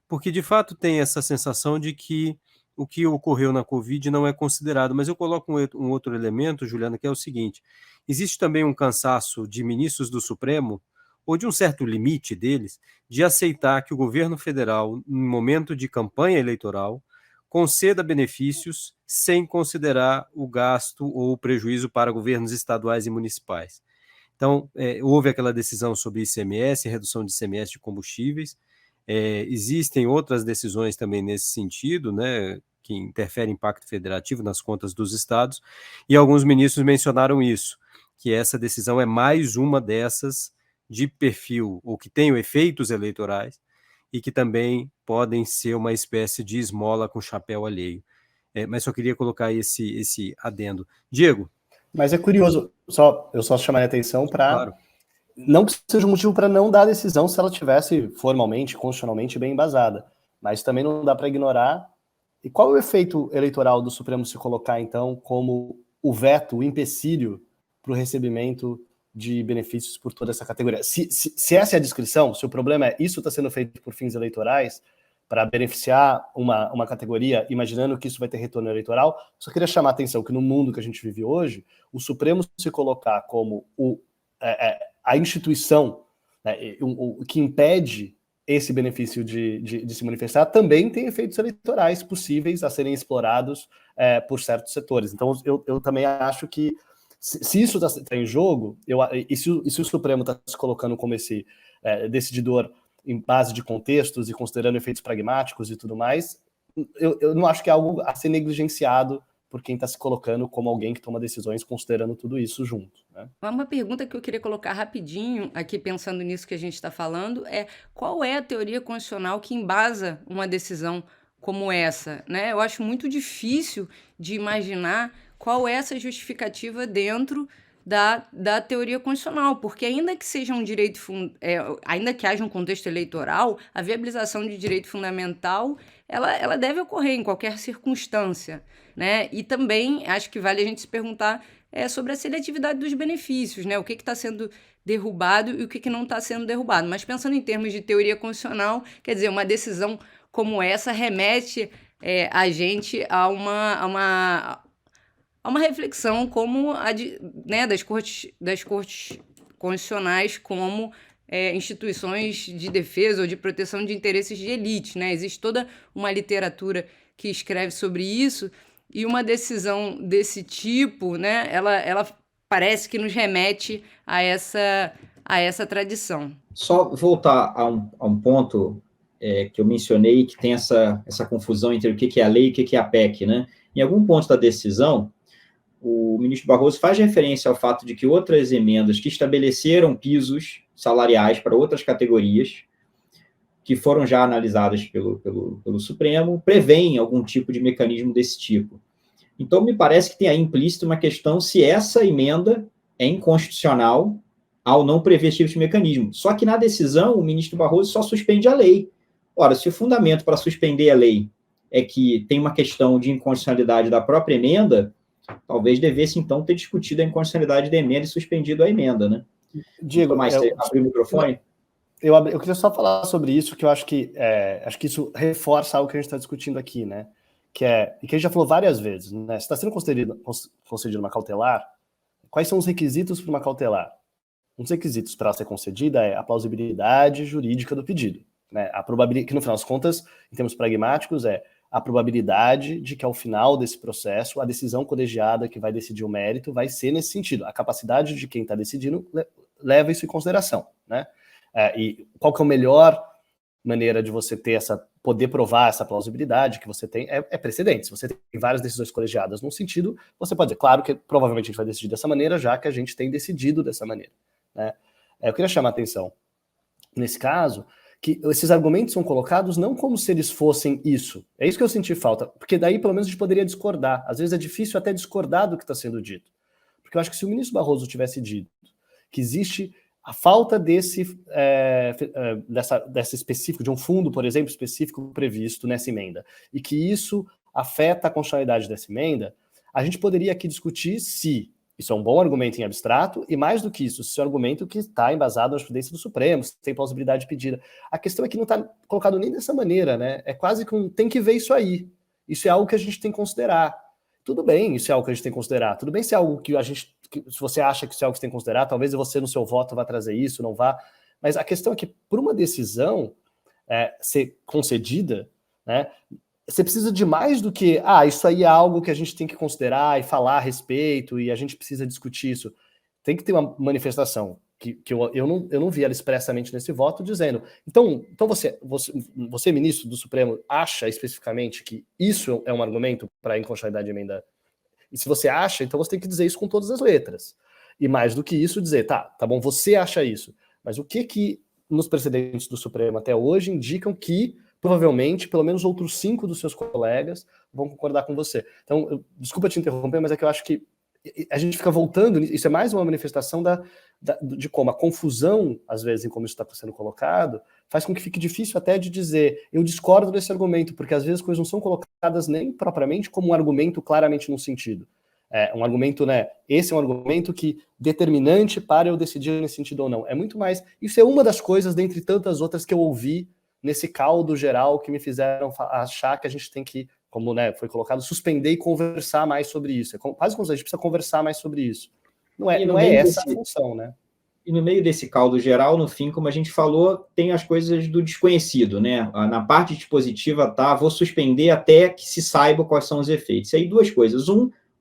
Porque, de fato, tem essa sensação de que o que ocorreu na Covid não é considerado, mas eu coloco um outro elemento, Juliana, que é o seguinte: existe também um cansaço de ministros do Supremo, ou de um certo limite deles, de aceitar que o governo federal, em momento de campanha eleitoral, conceda benefícios sem considerar o gasto ou o prejuízo para governos estaduais e municipais. Então, houve aquela decisão sobre ICMS, redução de ICMS de combustíveis. Existem outras decisões também nesse sentido, né, que interferem em impacto federativo nas contas dos estados, e alguns ministros mencionaram isso, que essa decisão é mais uma dessas de perfil, ou que tenham efeitos eleitorais, e que também podem ser uma espécie de esmola com chapéu alheio. Mas só queria colocar esse adendo. Diego? Mas é curioso, eu só chamaria a atenção para... Claro. Não que seja um motivo para não dar a decisão se ela tivesse formalmente, constitucionalmente bem embasada, mas também não dá para ignorar. E qual é o efeito eleitoral do Supremo se colocar, então, como o veto, o empecilho para o recebimento de benefícios por toda essa categoria? Se essa é a descrição, se o problema é isso está sendo feito por fins eleitorais, para beneficiar uma categoria, imaginando que isso vai ter retorno eleitoral, só queria chamar a atenção que no mundo que a gente vive hoje, o Supremo se colocar como a instituição, né, o que impede esse benefício de se manifestar, também tem efeitos eleitorais possíveis a serem explorados por certos setores. Então, eu também acho que, se isso está em jogo, e se o Supremo está se colocando como esse decididor em base de contextos e considerando efeitos pragmáticos e tudo mais, eu não acho que é algo a ser negligenciado por quem está se colocando como alguém que toma decisões considerando tudo isso junto, né? Uma pergunta que eu queria colocar rapidinho aqui, pensando nisso que a gente está falando, é qual é a teoria constitucional que embasa uma decisão como essa, né? Eu acho muito difícil de imaginar qual é essa justificativa dentro da teoria constitucional, porque ainda que seja um direito, ainda que haja um contexto eleitoral, a viabilização de direito fundamental, ela deve ocorrer em qualquer circunstância, né? E também acho que vale a gente se perguntar sobre a seletividade dos benefícios, né? O que está sendo derrubado e o que não está sendo derrubado. Mas pensando em termos de teoria constitucional, quer dizer, uma decisão como essa remete a gente a uma reflexão como né, das cortes constitucionais como instituições de defesa ou de proteção de interesses de elite, né? Existe toda uma literatura que escreve sobre isso, e uma decisão desse tipo, né, ela parece que nos remete a essa tradição. Só voltar a um ponto que eu mencionei, que tem essa confusão entre o que é a lei e o que é a PEC, né? Em algum ponto da decisão, o ministro Barroso faz referência ao fato de que outras emendas que estabeleceram pisos salariais para outras categorias, que foram já analisadas pelo Supremo, prevêem algum tipo de mecanismo desse tipo. Então, me parece que tem aí implícito uma questão se essa emenda é inconstitucional ao não prever esse tipo de mecanismo. Só que na decisão, o ministro Barroso só suspende a lei. Ora, se o fundamento para suspender a lei é que tem uma questão de inconstitucionalidade da própria emenda, talvez devesse, então, ter discutido a inconstitucionalidade da emenda e suspendido a emenda, né? Diego, mas você abriu o microfone? Eu queria só falar sobre isso, que eu acho que isso reforça algo que a gente está discutindo aqui, né? E que a gente já falou várias vezes, né? Se está sendo concedida uma cautelar, quais são os requisitos para uma cautelar? Um dos requisitos para ela ser concedida é a plausibilidade jurídica do pedido, né? A probabilidade, que no final das contas, em termos pragmáticos, é a probabilidade de que ao final desse processo, a decisão colegiada que vai decidir o mérito vai ser nesse sentido. A capacidade de quem está decidindo leva isso em consideração, né? E qual que é a melhor maneira de você ter poder provar essa plausibilidade que você tem é precedente. Se você tem várias decisões colegiadas num sentido, você pode dizer, claro que provavelmente a gente vai decidir dessa maneira, já que a gente tem decidido dessa maneira, né? Eu queria chamar a atenção, nesse caso, que esses argumentos são colocados não como se eles fossem isso. É isso que eu senti falta, porque daí pelo menos a gente poderia discordar. Às vezes é difícil até discordar do que está sendo dito. Porque eu acho que se o ministro Barroso tivesse dito que existe a falta desse específico, de um fundo, por exemplo, específico previsto nessa emenda, e que isso afeta a constitucionalidade dessa emenda, a gente poderia aqui discutir se isso é um bom argumento em abstrato, e mais do que isso, se é um argumento que está embasado na jurisprudência do Supremo, se tem plausibilidade pedida. A questão é que não está colocado nem dessa maneira, né? É quase que tem que ver isso aí. Isso é algo que a gente tem que considerar. Tudo bem, isso é algo que a gente tem que considerar. Tudo bem se é algo que se você acha que isso é algo que você tem que considerar, talvez você no seu voto vá trazer isso, não vá. Mas a questão é que, por uma decisão ser concedida, né, você precisa de mais do que, isso aí é algo que a gente tem que considerar e falar a respeito, e a gente precisa discutir isso. Tem que ter uma manifestação, que eu não vi ela expressamente nesse voto, dizendo, então você, ministro do Supremo, acha especificamente que isso é um argumento para a inconstitucionalidade de emenda? E se você acha, então você tem que dizer isso com todas as letras. E mais do que isso, dizer, tá bom, você acha isso, mas o que nos precedentes do Supremo até hoje indicam que provavelmente, pelo menos outros 5 dos seus colegas vão concordar com você. Então, desculpa te interromper, mas é que eu acho que a gente fica voltando, isso é mais uma manifestação de como a confusão, às vezes, em como isso está sendo colocado, faz com que fique difícil até de dizer, eu discordo desse argumento, porque às vezes as coisas não são colocadas nem propriamente como um argumento claramente num sentido. Um argumento, né? Esse é um argumento que determinante para eu decidir nesse sentido ou não. É muito mais. Isso é uma das coisas, dentre tantas outras, que eu ouvi nesse caldo geral que me fizeram achar que a gente tem que, como foi colocado, suspender e conversar mais sobre isso. Quase como se a gente precisa conversar mais sobre isso. Não é essa a função, né? E no meio desse caldo geral, no fim, como a gente falou, tem as coisas do desconhecido, né? Na parte dispositiva, vou suspender até que se saiba quais são os efeitos. E aí, 2 coisas.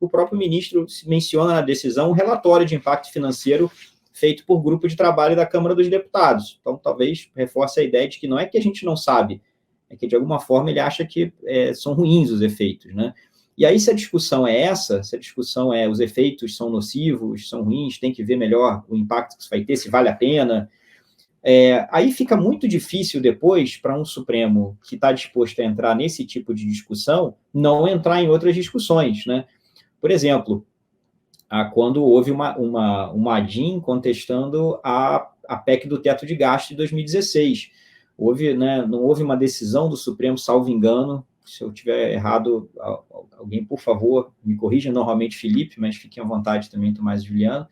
O próprio ministro menciona na decisão um relatório de impacto financeiro feito por grupo de trabalho da Câmara dos Deputados. Então, talvez reforce a ideia de que não é que a gente não sabe, é que, de alguma forma, ele acha que são ruins os efeitos, né? E aí, se a discussão é essa, se a discussão é os efeitos são nocivos, são ruins, tem que ver melhor o impacto que isso vai ter, se vale a pena, aí fica muito difícil depois para um Supremo que está disposto a entrar nesse tipo de discussão, não entrar em outras discussões, né? Por exemplo, quando houve uma ADIM contestando a PEC do teto de gasto de 2016. Não houve uma decisão do Supremo, salvo engano, se eu estiver errado, alguém, por favor, me corrija, normalmente Felipe, mas fiquem à vontade também, Tomás e Juliano.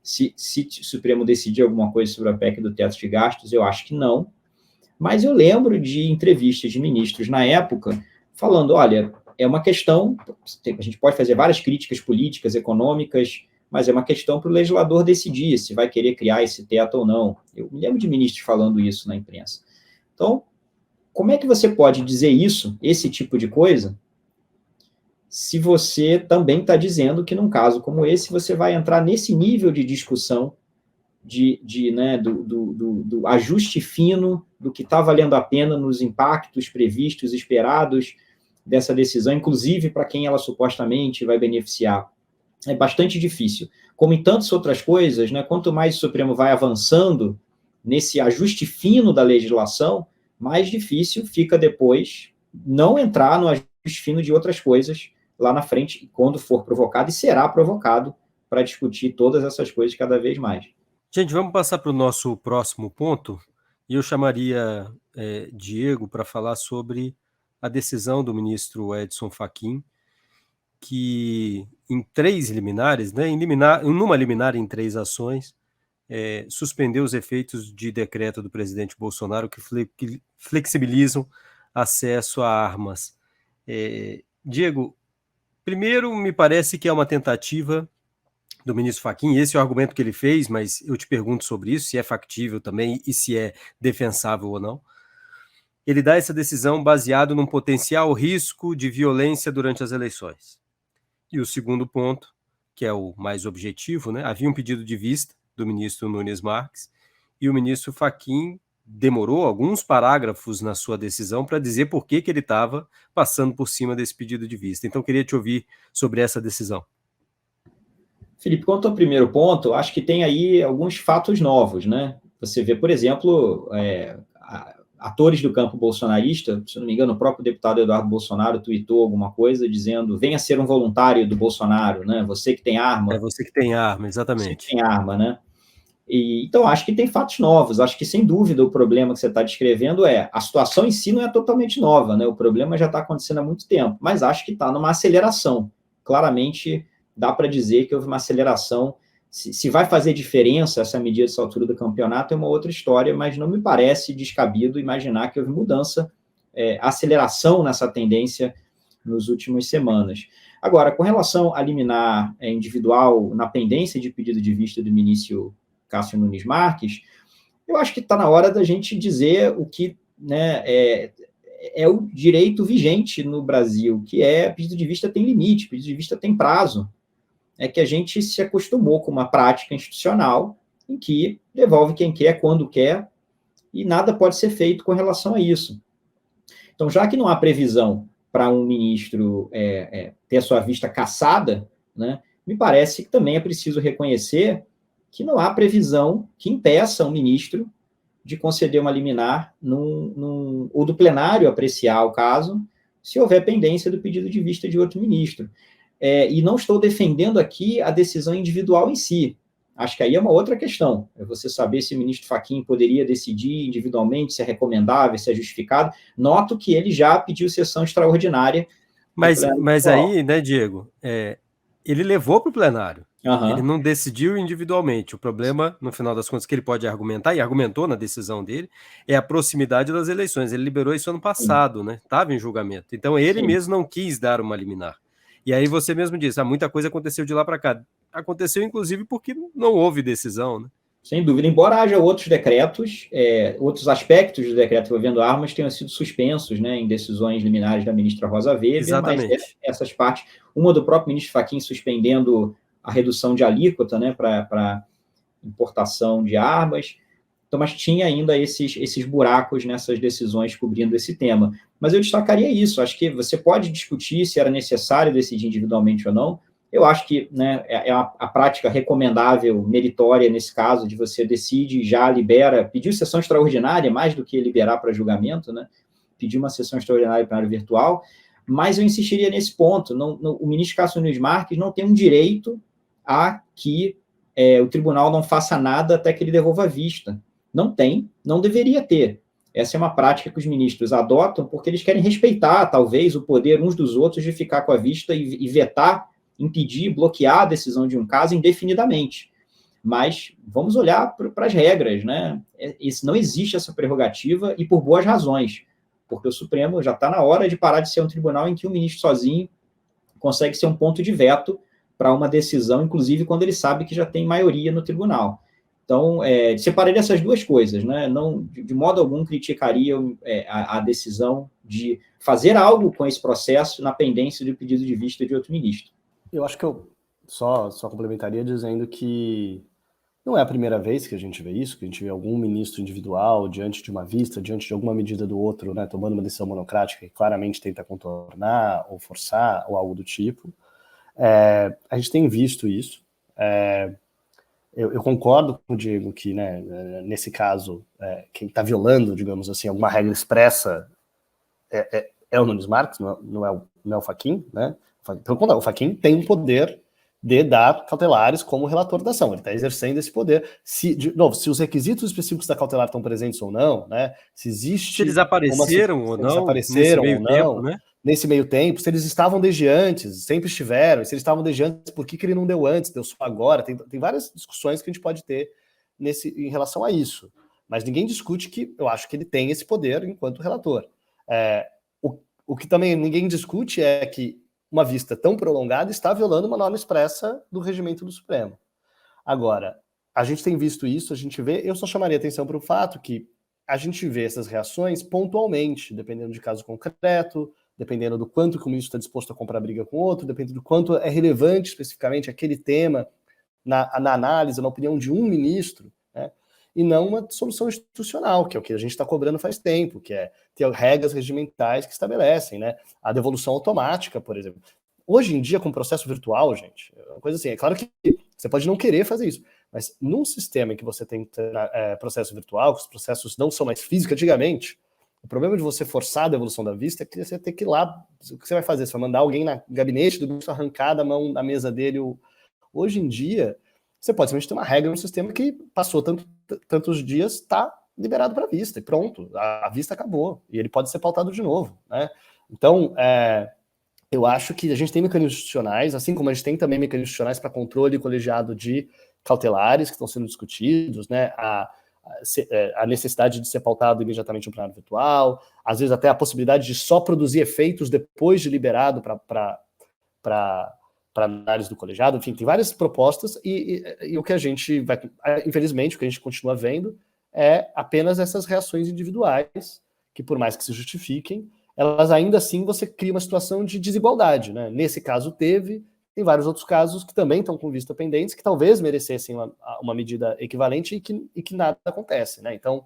Se o Supremo decidir alguma coisa sobre a PEC do teto de gastos, eu acho que não. Mas eu lembro de entrevistas de ministros na época falando, olha, é uma questão, a gente pode fazer várias críticas políticas, econômicas, mas é uma questão para o legislador decidir se vai querer criar esse teto ou não. Eu me lembro de ministros falando isso na imprensa. Então, como é que você pode dizer isso, esse tipo de coisa, se você também está dizendo que, num caso como esse, você vai entrar nesse nível de discussão do ajuste fino do que está valendo a pena nos impactos previstos, esperados dessa decisão, inclusive para quem ela supostamente vai beneficiar. É bastante difícil. Como em tantas outras coisas, quanto mais o Supremo vai avançando nesse ajuste fino da legislação, mais difícil fica depois não entrar no ajuste fino de outras coisas lá na frente, quando for provocado, e será provocado para discutir todas essas coisas cada vez mais. Gente, vamos passar para o nosso próximo ponto, e eu chamaria Diego para falar sobre a decisão do ministro Edson Fachin, que em 3 liminares, numa liminar em 3 ações, suspendeu os efeitos de decreto do presidente Bolsonaro que flexibilizam acesso a armas. Diego, primeiro, me parece que é uma tentativa do ministro Fachin, esse é o argumento que ele fez, mas eu te pergunto sobre isso, se é factível também e se é defensável ou não. Ele dá essa decisão baseado num potencial risco de violência durante as eleições. E o segundo ponto, que é o mais objetivo, havia um pedido de vista do ministro Nunes Marques, e o ministro Fachin demorou alguns parágrafos na sua decisão para dizer por que ele estava passando por cima desse pedido de vista. Então, queria te ouvir sobre essa decisão. Felipe, quanto ao primeiro ponto, acho que tem aí alguns fatos novos, Você vê, por exemplo, atores do campo bolsonarista, se não me engano, o próprio deputado Eduardo Bolsonaro tweetou alguma coisa dizendo, venha ser um voluntário do Bolsonaro, Você que tem arma. É você que tem arma, exatamente. Você que tem arma, Então, acho que tem fatos novos. Acho que, sem dúvida, o problema que você está descrevendo a situação em si não é totalmente nova, O problema já está acontecendo há muito tempo, mas acho que está numa aceleração. Claramente, dá para dizer que houve uma aceleração. Se vai fazer diferença essa medida dessa altura do campeonato é uma outra história, mas não me parece descabido imaginar que houve mudança, aceleração nessa tendência nas últimas semanas. Agora, com relação a liminar individual na pendência de pedido de vista do ministro Cássio Nunes Marques, eu acho que está na hora da gente dizer o que, né, é o direito vigente no Brasil, que é pedido de vista tem limite, pedido de vista tem prazo. É que a gente se acostumou com uma prática institucional em que devolve quem quer, quando quer, e nada pode ser feito com relação a isso. Então, já que não há previsão para um ministro ter a sua vista cassada, né, me parece que também é preciso reconhecer que não há previsão que impeça um ministro de conceder uma liminar ou do plenário apreciar o caso, se houver pendência do pedido de vista de outro ministro. E não estou defendendo aqui a decisão individual em si. Acho que aí é uma outra questão. É você saber se o ministro Fachin poderia decidir individualmente, se é recomendável, se é justificado. Noto que ele já pediu sessão extraordinária. Mas aí, né, Diego, ele levou para o plenário. Uhum. Ele não decidiu individualmente. O problema, no final das contas, que ele pode argumentar, e argumentou na decisão dele, é a proximidade das eleições. Ele liberou isso ano passado, né? Estava em julgamento. Então, ele mesmo não quis dar uma liminar. E aí você mesmo disse, muita coisa aconteceu de lá para cá. Aconteceu, inclusive, porque não houve decisão, né? Sem dúvida, embora haja outros decretos, outros aspectos do decreto envolvendo armas tenham sido suspensos, né, em decisões liminares da ministra Rosa Weber. Exatamente. Mas essas partes, uma do próprio ministro Fachin suspendendo a redução de alíquota, né, para importação de armas. Então, mas tinha ainda esses buracos nessas decisões cobrindo esse tema. Mas eu destacaria isso, acho que você pode discutir se era necessário decidir individualmente ou não. Eu acho que, né, é a prática recomendável, meritória nesse caso, de você decide, já libera, pediu sessão extraordinária, mais do que liberar para julgamento, né, pedir uma sessão extraordinária para a área virtual, mas eu insistiria nesse ponto, o ministro Cássio Nunes Marques não tem um direito a que o tribunal não faça nada até que ele devolva a vista. Não tem, não deveria ter. Essa é uma prática que os ministros adotam porque eles querem respeitar, talvez, o poder uns dos outros de ficar com a vista e vetar, impedir, bloquear a decisão de um caso indefinidamente. Mas vamos olhar para as regras, né? Não existe essa prerrogativa e por boas razões, porque o Supremo já está na hora de parar de ser um tribunal em que o ministro sozinho consegue ser um ponto de veto para uma decisão, inclusive quando ele sabe que já tem maioria no tribunal. Então, separaria essas duas coisas, né? Não, de modo algum, criticaria a decisão de fazer algo com esse processo na pendência do pedido de vista de outro ministro. Eu acho que eu só complementaria dizendo que não é a primeira vez que a gente vê isso, que a gente vê algum ministro individual diante de uma vista, diante de alguma medida do outro, né, tomando uma decisão monocrática que claramente tenta contornar ou forçar ou algo do tipo. A gente tem visto isso. Eu concordo com o Diego que, né, nesse caso, quem está violando, digamos assim, alguma regra expressa é o Nunes Marques, não é o Fachin, né? Pelo contrário, o Fachin tem o poder de dar cautelares como relator da ação. Ele está exercendo esse poder. Se os requisitos específicos da cautelar estão presentes ou não, né? Se eles apareceram ou não, apareceram nesse meio tempo, né? Nesse meio tempo, se eles estavam desde antes, sempre estiveram, se eles estavam desde antes, por que ele não deu antes, deu só agora? Tem várias discussões que a gente pode ter em relação a isso. Mas ninguém discute que eu acho que ele tem esse poder enquanto relator. O que também ninguém discute é que uma vista tão prolongada está violando uma norma expressa do regimento do Supremo. Agora, a gente tem visto isso, a gente vê, eu só chamaria atenção para o fato que a gente vê essas reações pontualmente, dependendo de caso concreto, dependendo do quanto que o ministro está disposto a comprar briga com o outro, dependendo do quanto é relevante especificamente aquele tema na análise, na opinião de um ministro, né? E não uma solução institucional, que é o que a gente está cobrando faz tempo, que é ter regras regimentais que estabelecem, né? A devolução automática, por exemplo. Hoje em dia, com processo virtual, gente, é uma coisa assim, é claro que você pode não querer fazer isso, mas num sistema em que você tem processo virtual, que os processos não são mais físicos, antigamente, o problema de você forçar a devolução da vista é que você tem que ir lá, o que você vai fazer? Você vai mandar alguém no gabinete do ministro arrancar da mão da mesa dele. Hoje em dia, você pode simplesmente ter uma regra no sistema que passou tantos dias, está liberado para a vista, e pronto, a vista acabou, e ele pode ser pautado de novo, né? Então, eu acho que a gente tem mecanismos institucionais, assim como a gente tem também mecanismos institucionais para controle colegiado de cautelares que estão sendo discutidos, né? A necessidade de ser pautado imediatamente no plenário virtual, às vezes até a possibilidade de só produzir efeitos depois de liberado para análise do colegiado, enfim, tem várias propostas e o que a gente vai, infelizmente, o que a gente continua vendo é apenas essas reações individuais, que por mais que se justifiquem, elas ainda assim você cria uma situação de desigualdade, né? Nesse caso teve, tem vários outros casos que também estão com vista pendentes, que talvez merecessem uma medida equivalente e que nada acontece, né? Então,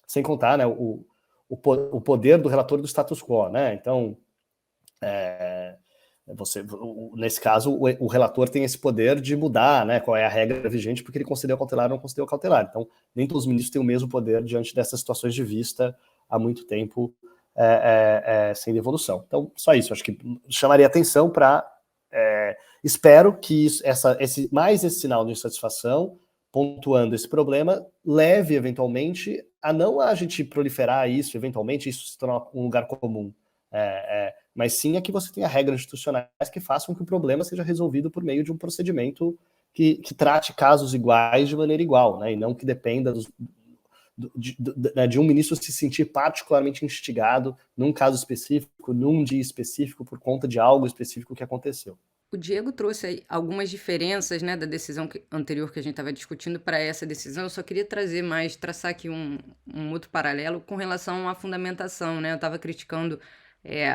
sem contar, né, o poder do relator do status quo, né? Então, nesse caso, o relator tem esse poder de mudar, né, qual é a regra vigente, porque ele concedeu cautelar ou não concedeu cautelar. Então, nem todos os ministros têm o mesmo poder diante dessas situações de vista há muito tempo sem devolução. Então, só isso. Acho que chamaria atenção para... espero que esse sinal de insatisfação, pontuando esse problema, leve, eventualmente, a não a gente proliferar isso, eventualmente, isso se tornar um lugar comum. Mas sim que você tenha regras institucionais que façam que o problema seja resolvido por meio de um procedimento que trate casos iguais de maneira igual, né? E não que dependa de um ministro se sentir particularmente instigado num caso específico, num dia específico, por conta de algo específico que aconteceu. O Diego trouxe aí algumas diferenças, né, da decisão anterior que a gente estava discutindo para essa decisão. Eu só queria traçar aqui um outro paralelo com relação à fundamentação, né? Eu estava criticando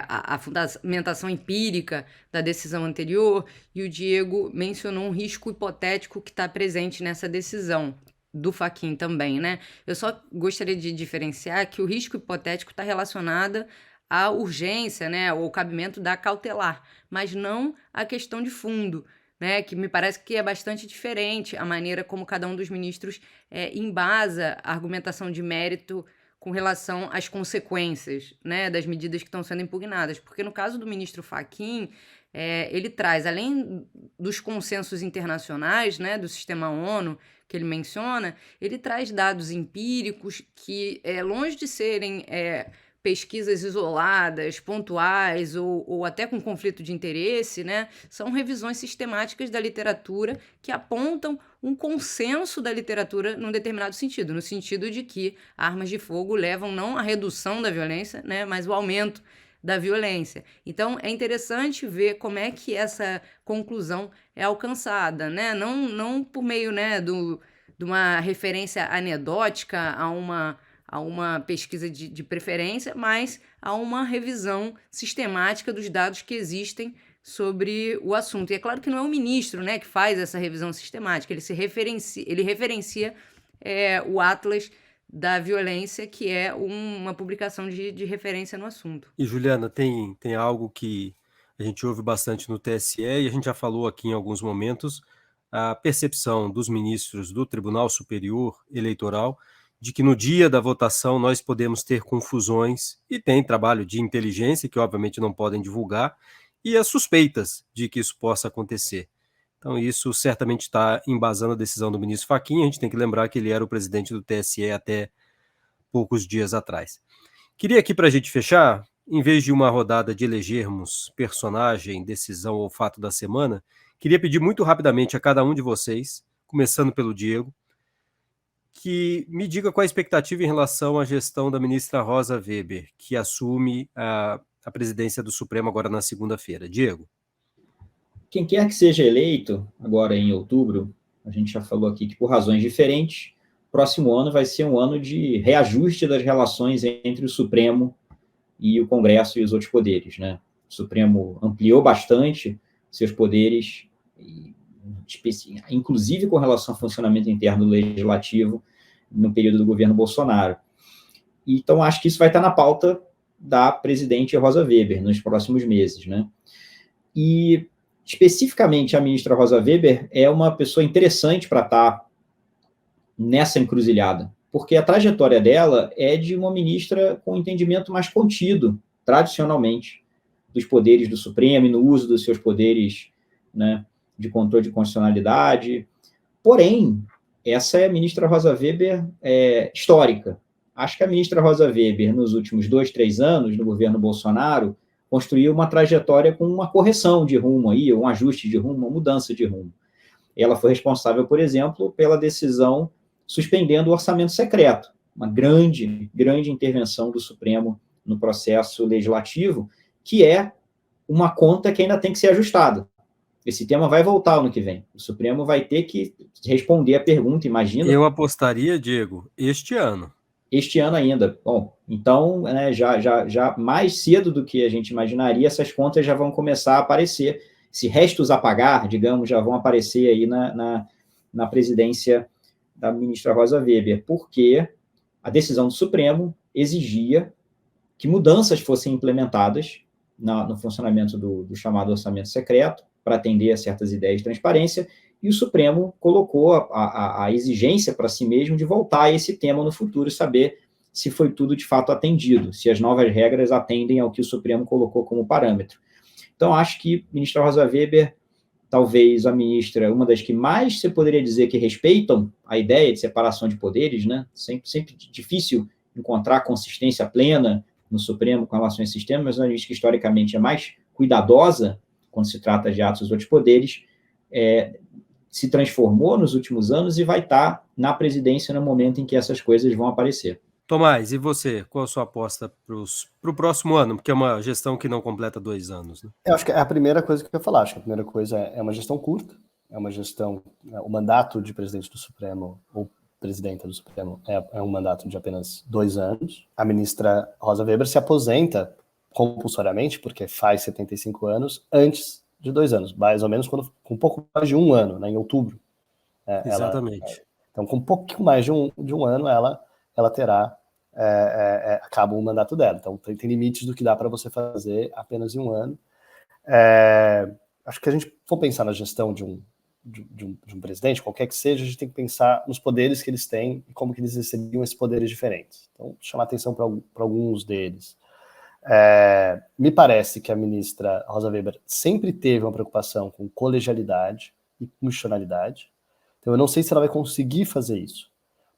a fundamentação empírica da decisão anterior, e o Diego mencionou um risco hipotético que está presente nessa decisão do Fachin também, né? Eu só gostaria de diferenciar que o risco hipotético está relacionado à urgência, né, ou cabimento da cautelar, mas não à questão de fundo, né, que me parece que é bastante diferente a maneira como cada um dos ministros embasa a argumentação de mérito com relação às consequências, né, das medidas que estão sendo impugnadas. Porque no caso do ministro Fachin, ele traz, além dos consensos internacionais, né, do sistema ONU, que ele menciona, ele traz dados empíricos que, longe de serem pesquisas isoladas, pontuais ou até com conflito de interesse, né, são revisões sistemáticas da literatura que apontam um consenso da literatura num determinado sentido, no sentido de que armas de fogo levam não à redução da violência, né, mas ao aumento da violência. Então, é interessante ver como é que essa conclusão é alcançada, né, não por meio, né, de uma referência anedótica a uma pesquisa de preferência, mas a uma revisão sistemática dos dados que existem sobre o assunto. E é claro que não é o ministro, né, que faz essa revisão sistemática, ele referencia o Atlas da Violência, que é uma publicação de referência no assunto. E, Juliana, tem algo que a gente ouve bastante no TSE, e a gente já falou aqui em alguns momentos, a percepção dos ministros do Tribunal Superior Eleitoral de que no dia da votação nós podemos ter confusões, e tem trabalho de inteligência, que obviamente não podem divulgar, e as suspeitas de que isso possa acontecer. Então isso certamente está embasando a decisão do ministro Fachin. A gente tem que lembrar que ele era o presidente do TSE até poucos dias atrás. Queria aqui, para a gente fechar, em vez de uma rodada de elegermos personagem, decisão ou fato da semana, queria pedir muito rapidamente a cada um de vocês, começando pelo Diego, que me diga qual a expectativa em relação à gestão da ministra Rosa Weber, que assume a presidência do Supremo agora na segunda-feira. Diego. Quem quer que seja eleito, agora em outubro, a gente já falou aqui que por razões diferentes, próximo ano vai ser um ano de reajuste das relações entre o Supremo e o Congresso e os outros poderes, né? O Supremo ampliou bastante seus poderes, inclusive com relação ao funcionamento interno do Legislativo, no período do governo Bolsonaro. Então, acho que isso vai estar na pauta da presidente Rosa Weber nos próximos meses, né? E, especificamente, a ministra Rosa Weber é uma pessoa interessante para estar nessa encruzilhada, porque a trajetória dela é de uma ministra com entendimento mais contido, tradicionalmente, dos poderes do Supremo e no uso dos seus poderes, né, de controle de constitucionalidade. Porém, essa é a ministra Rosa Weber histórica. Acho que a ministra Rosa Weber, nos últimos 2, 3 anos, no governo Bolsonaro, construiu uma trajetória com uma correção de rumo, aí, um ajuste de rumo, uma mudança de rumo. Ela foi responsável, por exemplo, pela decisão suspendendo o orçamento secreto, uma grande, grande intervenção do Supremo no processo legislativo, que é uma conta que ainda tem que ser ajustada. esse tema vai voltar ano que vem. O Supremo vai ter que responder a pergunta, imagina. Eu apostaria, Diego, este ano. Este ano ainda. Bom, então, né, já mais cedo do que a gente imaginaria, essas contas já vão começar a aparecer. Se restos a pagar, digamos, já vão aparecer aí na presidência da ministra Rosa Weber, porque a decisão do Supremo exigia que mudanças fossem implementadas no funcionamento do chamado orçamento secreto, para atender a certas ideias de transparência, e o Supremo colocou a exigência para si mesmo de voltar a esse tema no futuro e saber se foi tudo de fato atendido, se as novas regras atendem ao que o Supremo colocou como parâmetro. Então, acho que a ministra Rosa Weber, talvez a ministra, uma das que mais você poderia dizer que respeitam a ideia de separação de poderes, né? Sempre difícil encontrar consistência plena no Supremo com relação a esse sistema, mas uma ministra que historicamente é mais cuidadosa quando se trata de atos dos outros poderes, se transformou nos últimos anos e vai estar na presidência no momento em que essas coisas vão aparecer. Tomás, e você? Qual a sua aposta para o próximo ano? Porque é uma gestão que não completa 2 anos. Né? Eu acho que é a primeira coisa que eu ia falar. Acho que a primeira coisa é uma gestão curta, é uma gestão... O mandato de presidente do Supremo, ou presidenta do Supremo, é um mandato de apenas 2 anos. A ministra Rosa Weber se aposenta compulsoriamente, porque faz 75 anos, antes de 2 anos, mais ou menos com um pouco mais de 1 ano, né, em outubro. Exatamente. Então, com um pouquinho mais de um ano, ela terá acaba o mandato dela. Então, tem limites do que dá para você fazer apenas em 1 ano. Acho que a gente for pensar na gestão de um presidente, qualquer que seja, a gente tem que pensar nos poderes que eles têm e como que eles recebiam esses poderes diferentes. Então, chamar atenção para alguns deles. Me parece que a ministra Rosa Weber sempre teve uma preocupação com colegialidade e constitucionalidade. Então, eu não sei se ela vai conseguir fazer isso,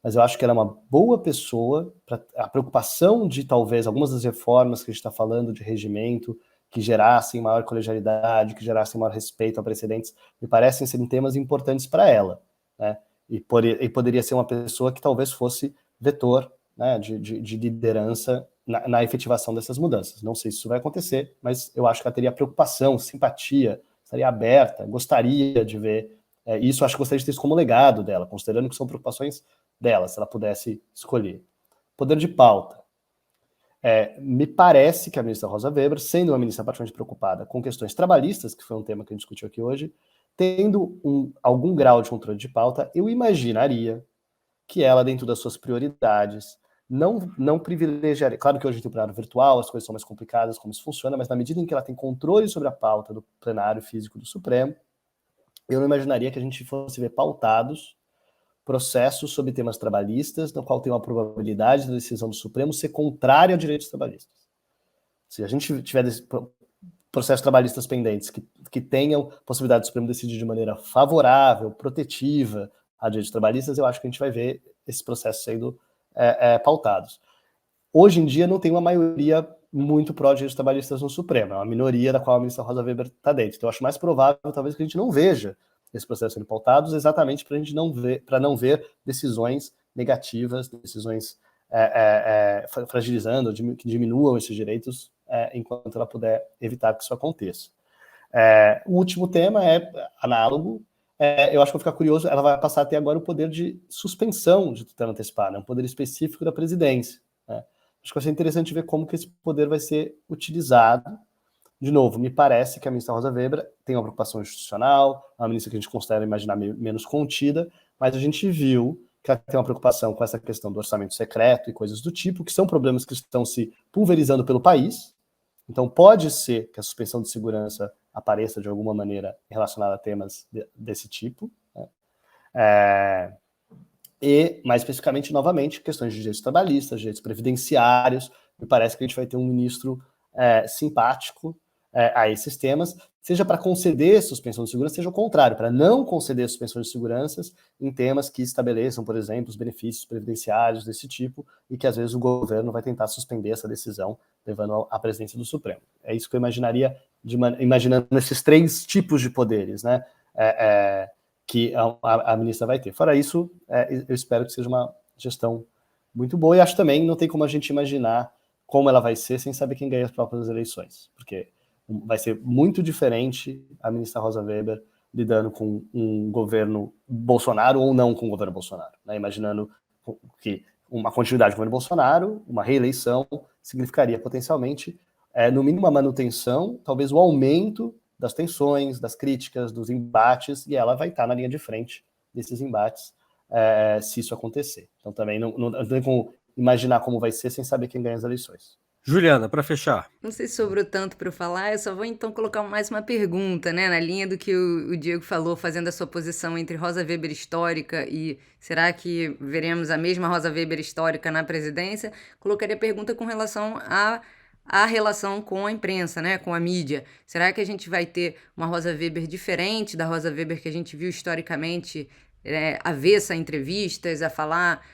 mas eu acho que ela é uma boa pessoa para a preocupação de talvez algumas das reformas que a gente está falando de regimento, que gerassem maior colegialidade, que gerassem maior respeito a precedentes, me parecem serem temas importantes para ela, né? E poderia ser uma pessoa que talvez fosse vetor, né, de liderança na efetivação dessas mudanças. Não sei se isso vai acontecer, mas eu acho que ela teria preocupação, simpatia, estaria aberta, gostaria de ver isso. Acho que gostaria de ter isso como legado dela, considerando que são preocupações dela, se ela pudesse escolher. Poder de pauta. Me parece que a ministra Rosa Weber, sendo uma ministra particularmente preocupada com questões trabalhistas, que foi um tema que a gente discutiu aqui hoje, tendo algum grau de controle de pauta, eu imaginaria que ela, dentro das suas prioridades, não privilegiaria. Claro que hoje tem o plenário virtual, as coisas são mais complicadas, como isso funciona, mas na medida em que ela tem controle sobre a pauta do plenário físico do Supremo, eu não imaginaria que a gente fosse ver pautados processos sobre temas trabalhistas, no qual tem uma probabilidade da decisão do Supremo ser contrária a direitos trabalhistas. Se a gente tiver processos trabalhistas pendentes que tenham possibilidade do Supremo decidir de maneira favorável, protetiva a direitos trabalhistas, eu acho que a gente vai ver esses processos sendo pautados. Hoje em dia não tem uma maioria muito pró-direitos trabalhistas no Supremo, é uma minoria da qual a ministra Rosa Weber está dentro. Então eu acho mais provável, talvez, que a gente não veja esse processo sendo pautados, exatamente para a gente não ver decisões negativas, decisões fragilizando, que diminuam esses direitos, enquanto ela puder evitar que isso aconteça. O último tema é análogo. Eu acho que vou ficar curioso, ela vai passar a ter agora o poder de suspensão de tutela antecipada, um poder específico da presidência. Né? Acho que vai ser interessante ver como que esse poder vai ser utilizado. De novo, me parece que a ministra Rosa Weber tem uma preocupação institucional, uma ministra que a gente considera imaginar menos contida, mas a gente viu que ela tem uma preocupação com essa questão do orçamento secreto e coisas do tipo, que são problemas que estão se pulverizando pelo país. Então pode ser que a suspensão de segurança apareça de alguma maneira relacionada a temas desse tipo. Né? E, mais especificamente, novamente, questões de direitos trabalhistas, direitos previdenciários. Me parece que a gente vai ter um ministro simpático a esses temas, seja para conceder suspensão de segurança, seja o contrário, para não conceder suspensão de seguranças em temas que estabeleçam, por exemplo, os benefícios previdenciários desse tipo, e que às vezes o governo vai tentar suspender essa decisão, levando à presidência do Supremo. É isso que eu imaginaria, imaginando esses 3 tipos de poderes, né, que a ministra vai ter. Fora isso, eu espero que seja uma gestão muito boa, e acho também não tem como a gente imaginar como ela vai ser sem saber quem ganha as próprias eleições, porque vai ser muito diferente a ministra Rosa Weber lidando com um governo Bolsonaro ou não com o governo Bolsonaro, né? Imaginando que uma continuidade do governo Bolsonaro, uma reeleição, significaria potencialmente, no mínimo, a manutenção, talvez o aumento das tensões, das críticas, dos embates, e ela vai estar na linha de frente desses embates, se isso acontecer. Então também não tem como imaginar como vai ser sem saber quem ganha as eleições. Juliana, para fechar. Não sei se sobrou tanto para eu falar, eu só vou então colocar mais uma pergunta, né, na linha do que o Diego falou, fazendo a sua posição entre Rosa Weber histórica e será que veremos a mesma Rosa Weber histórica na presidência? Colocaria a pergunta com relação à relação com a imprensa, né, com a mídia. Será que a gente vai ter uma Rosa Weber diferente da Rosa Weber que a gente viu historicamente, avessa a entrevistas, a falar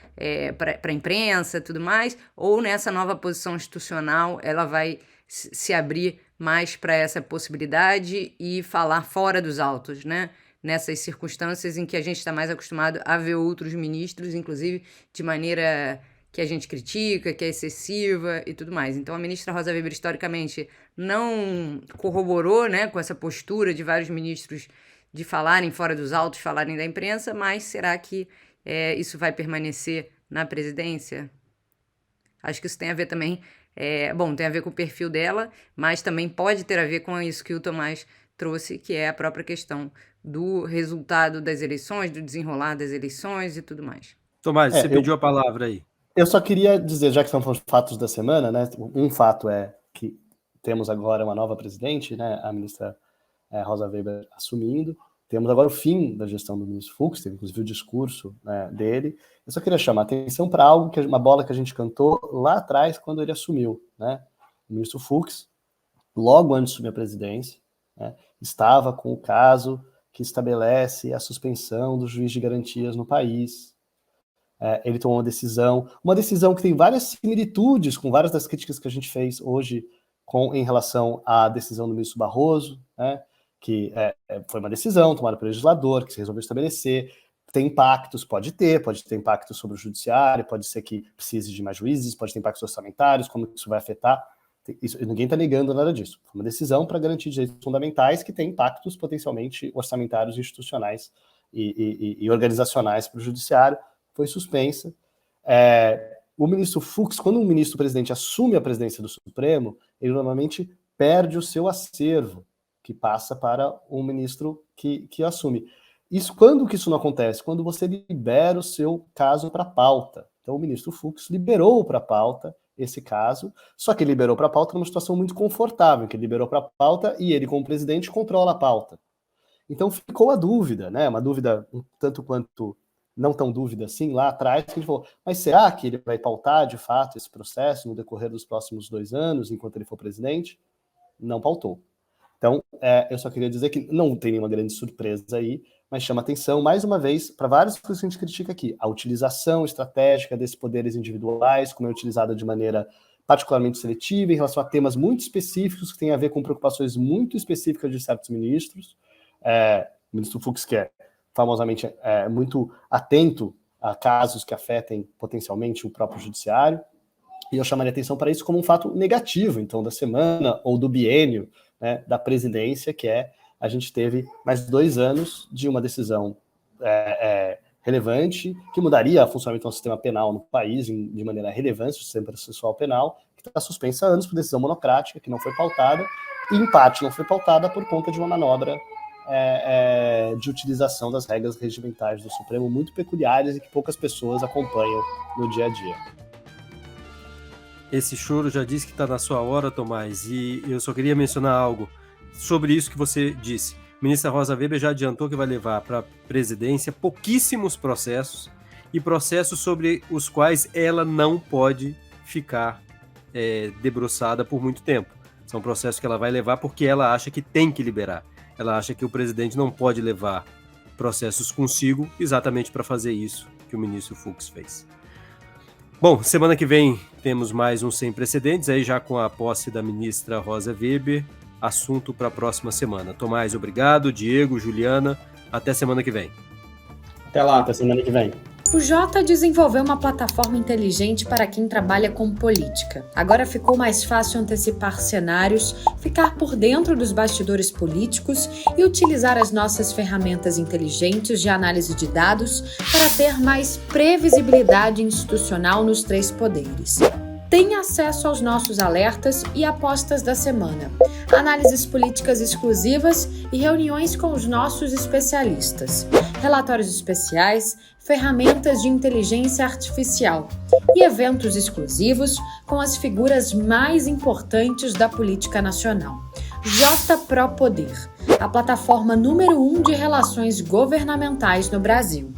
para a imprensa e tudo mais, ou nessa nova posição institucional ela vai se abrir mais para essa possibilidade e falar fora dos autos, né? Nessas circunstâncias em que a gente está mais acostumado a ver outros ministros, inclusive de maneira que a gente critica, que é excessiva e tudo mais. Então a ministra Rosa Weber historicamente não corroborou, né, com essa postura de vários ministros de falarem fora dos autos, falarem da imprensa, mas será que isso vai permanecer na presidência? Acho que isso tem a ver também, tem a ver com o perfil dela, mas também pode ter a ver com isso que o Tomás trouxe, que é a própria questão do resultado das eleições, do desenrolar das eleições e tudo mais. Tomás, você pediu a palavra aí. Eu só queria dizer, já que são os fatos da semana, né? Um fato é que temos agora uma nova presidente, né? A ministra Rosa Weber assumindo. Temos agora o fim da gestão do ministro Fux, teve inclusive o discurso, né, dele. Eu só queria chamar a atenção para algo, uma bola que a gente cantou lá atrás, quando ele assumiu, né? O ministro Fux, logo antes de assumir a presidência, né, estava com o caso que estabelece a suspensão do juiz de garantias no país. Ele tomou uma decisão que tem várias similitudes com várias das críticas que a gente fez hoje em relação à decisão do ministro Barroso, né? Que foi uma decisão tomada pelo legislador, que se resolveu estabelecer, tem impactos, pode ter impactos sobre o judiciário, pode ser que precise de mais juízes, pode ter impactos orçamentários, como isso vai afetar, ninguém está negando nada disso. Foi uma decisão para garantir direitos fundamentais que tem impactos potencialmente orçamentários, institucionais e organizacionais para o judiciário, foi suspensa. O ministro Fux, quando um ministro-presidente assume a presidência do Supremo, ele normalmente perde o seu acervo, que passa para um ministro que assume. Quando que isso não acontece? Quando você libera o seu caso para pauta. Então o ministro Fux liberou para pauta esse caso, só que liberou para pauta numa situação muito confortável, que ele liberou para pauta e ele, como presidente, controla a pauta. Então ficou a dúvida, né? Uma dúvida um tanto quanto não tão dúvida assim, lá atrás, que a gente falou, mas será que ele vai pautar, de fato, esse processo no decorrer dos próximos 2 anos, enquanto ele for presidente? Não pautou. Então, eu só queria dizer que não tem nenhuma grande surpresa aí, mas chama atenção, mais uma vez, para várias coisas que a gente critica aqui. A utilização estratégica desses poderes individuais, como é utilizada de maneira particularmente seletiva, em relação a temas muito específicos, que têm a ver com preocupações muito específicas de certos ministros. O ministro Fux, que é famosamente muito atento a casos que afetem potencialmente o próprio judiciário, e eu chamaria atenção para isso como um fato negativo, então, da semana ou do biênio, né, da presidência, que a gente teve mais 2 anos de uma decisão relevante, que mudaria o funcionamento do sistema penal no país de maneira relevante, o sistema processual penal, que está suspensa há anos por decisão monocrática, que não foi pautada, e em parte não foi pautada por conta de uma manobra de utilização das regras regimentais do Supremo muito peculiares e que poucas pessoas acompanham no dia a dia. Esse choro já disse que está na sua hora, Tomás, e eu só queria mencionar algo sobre isso que você disse. A ministra Rosa Weber já adiantou que vai levar para a presidência pouquíssimos processos e processos sobre os quais ela não pode ficar debruçada por muito tempo. São processos que ela vai levar porque ela acha que tem que liberar. Ela acha que o presidente não pode levar processos consigo exatamente para fazer isso que o ministro Fux fez. Bom, semana que vem temos mais um Sem Precedentes, aí já com a posse da ministra Rosa Weber, assunto para a próxima semana. Tomás, obrigado. Diego, Juliana, até semana que vem. Até lá. Até semana que vem. O Jota desenvolveu uma plataforma inteligente para quem trabalha com política. Agora ficou mais fácil antecipar cenários, ficar por dentro dos bastidores políticos e utilizar as nossas ferramentas inteligentes de análise de dados para ter mais previsibilidade institucional nos 3 poderes. Tenha acesso aos nossos alertas e apostas da semana, análises políticas exclusivas e reuniões com os nossos especialistas, relatórios especiais, ferramentas de inteligência artificial e eventos exclusivos com as figuras mais importantes da política nacional. JPRO Poder, a plataforma número 1 de relações governamentais no Brasil.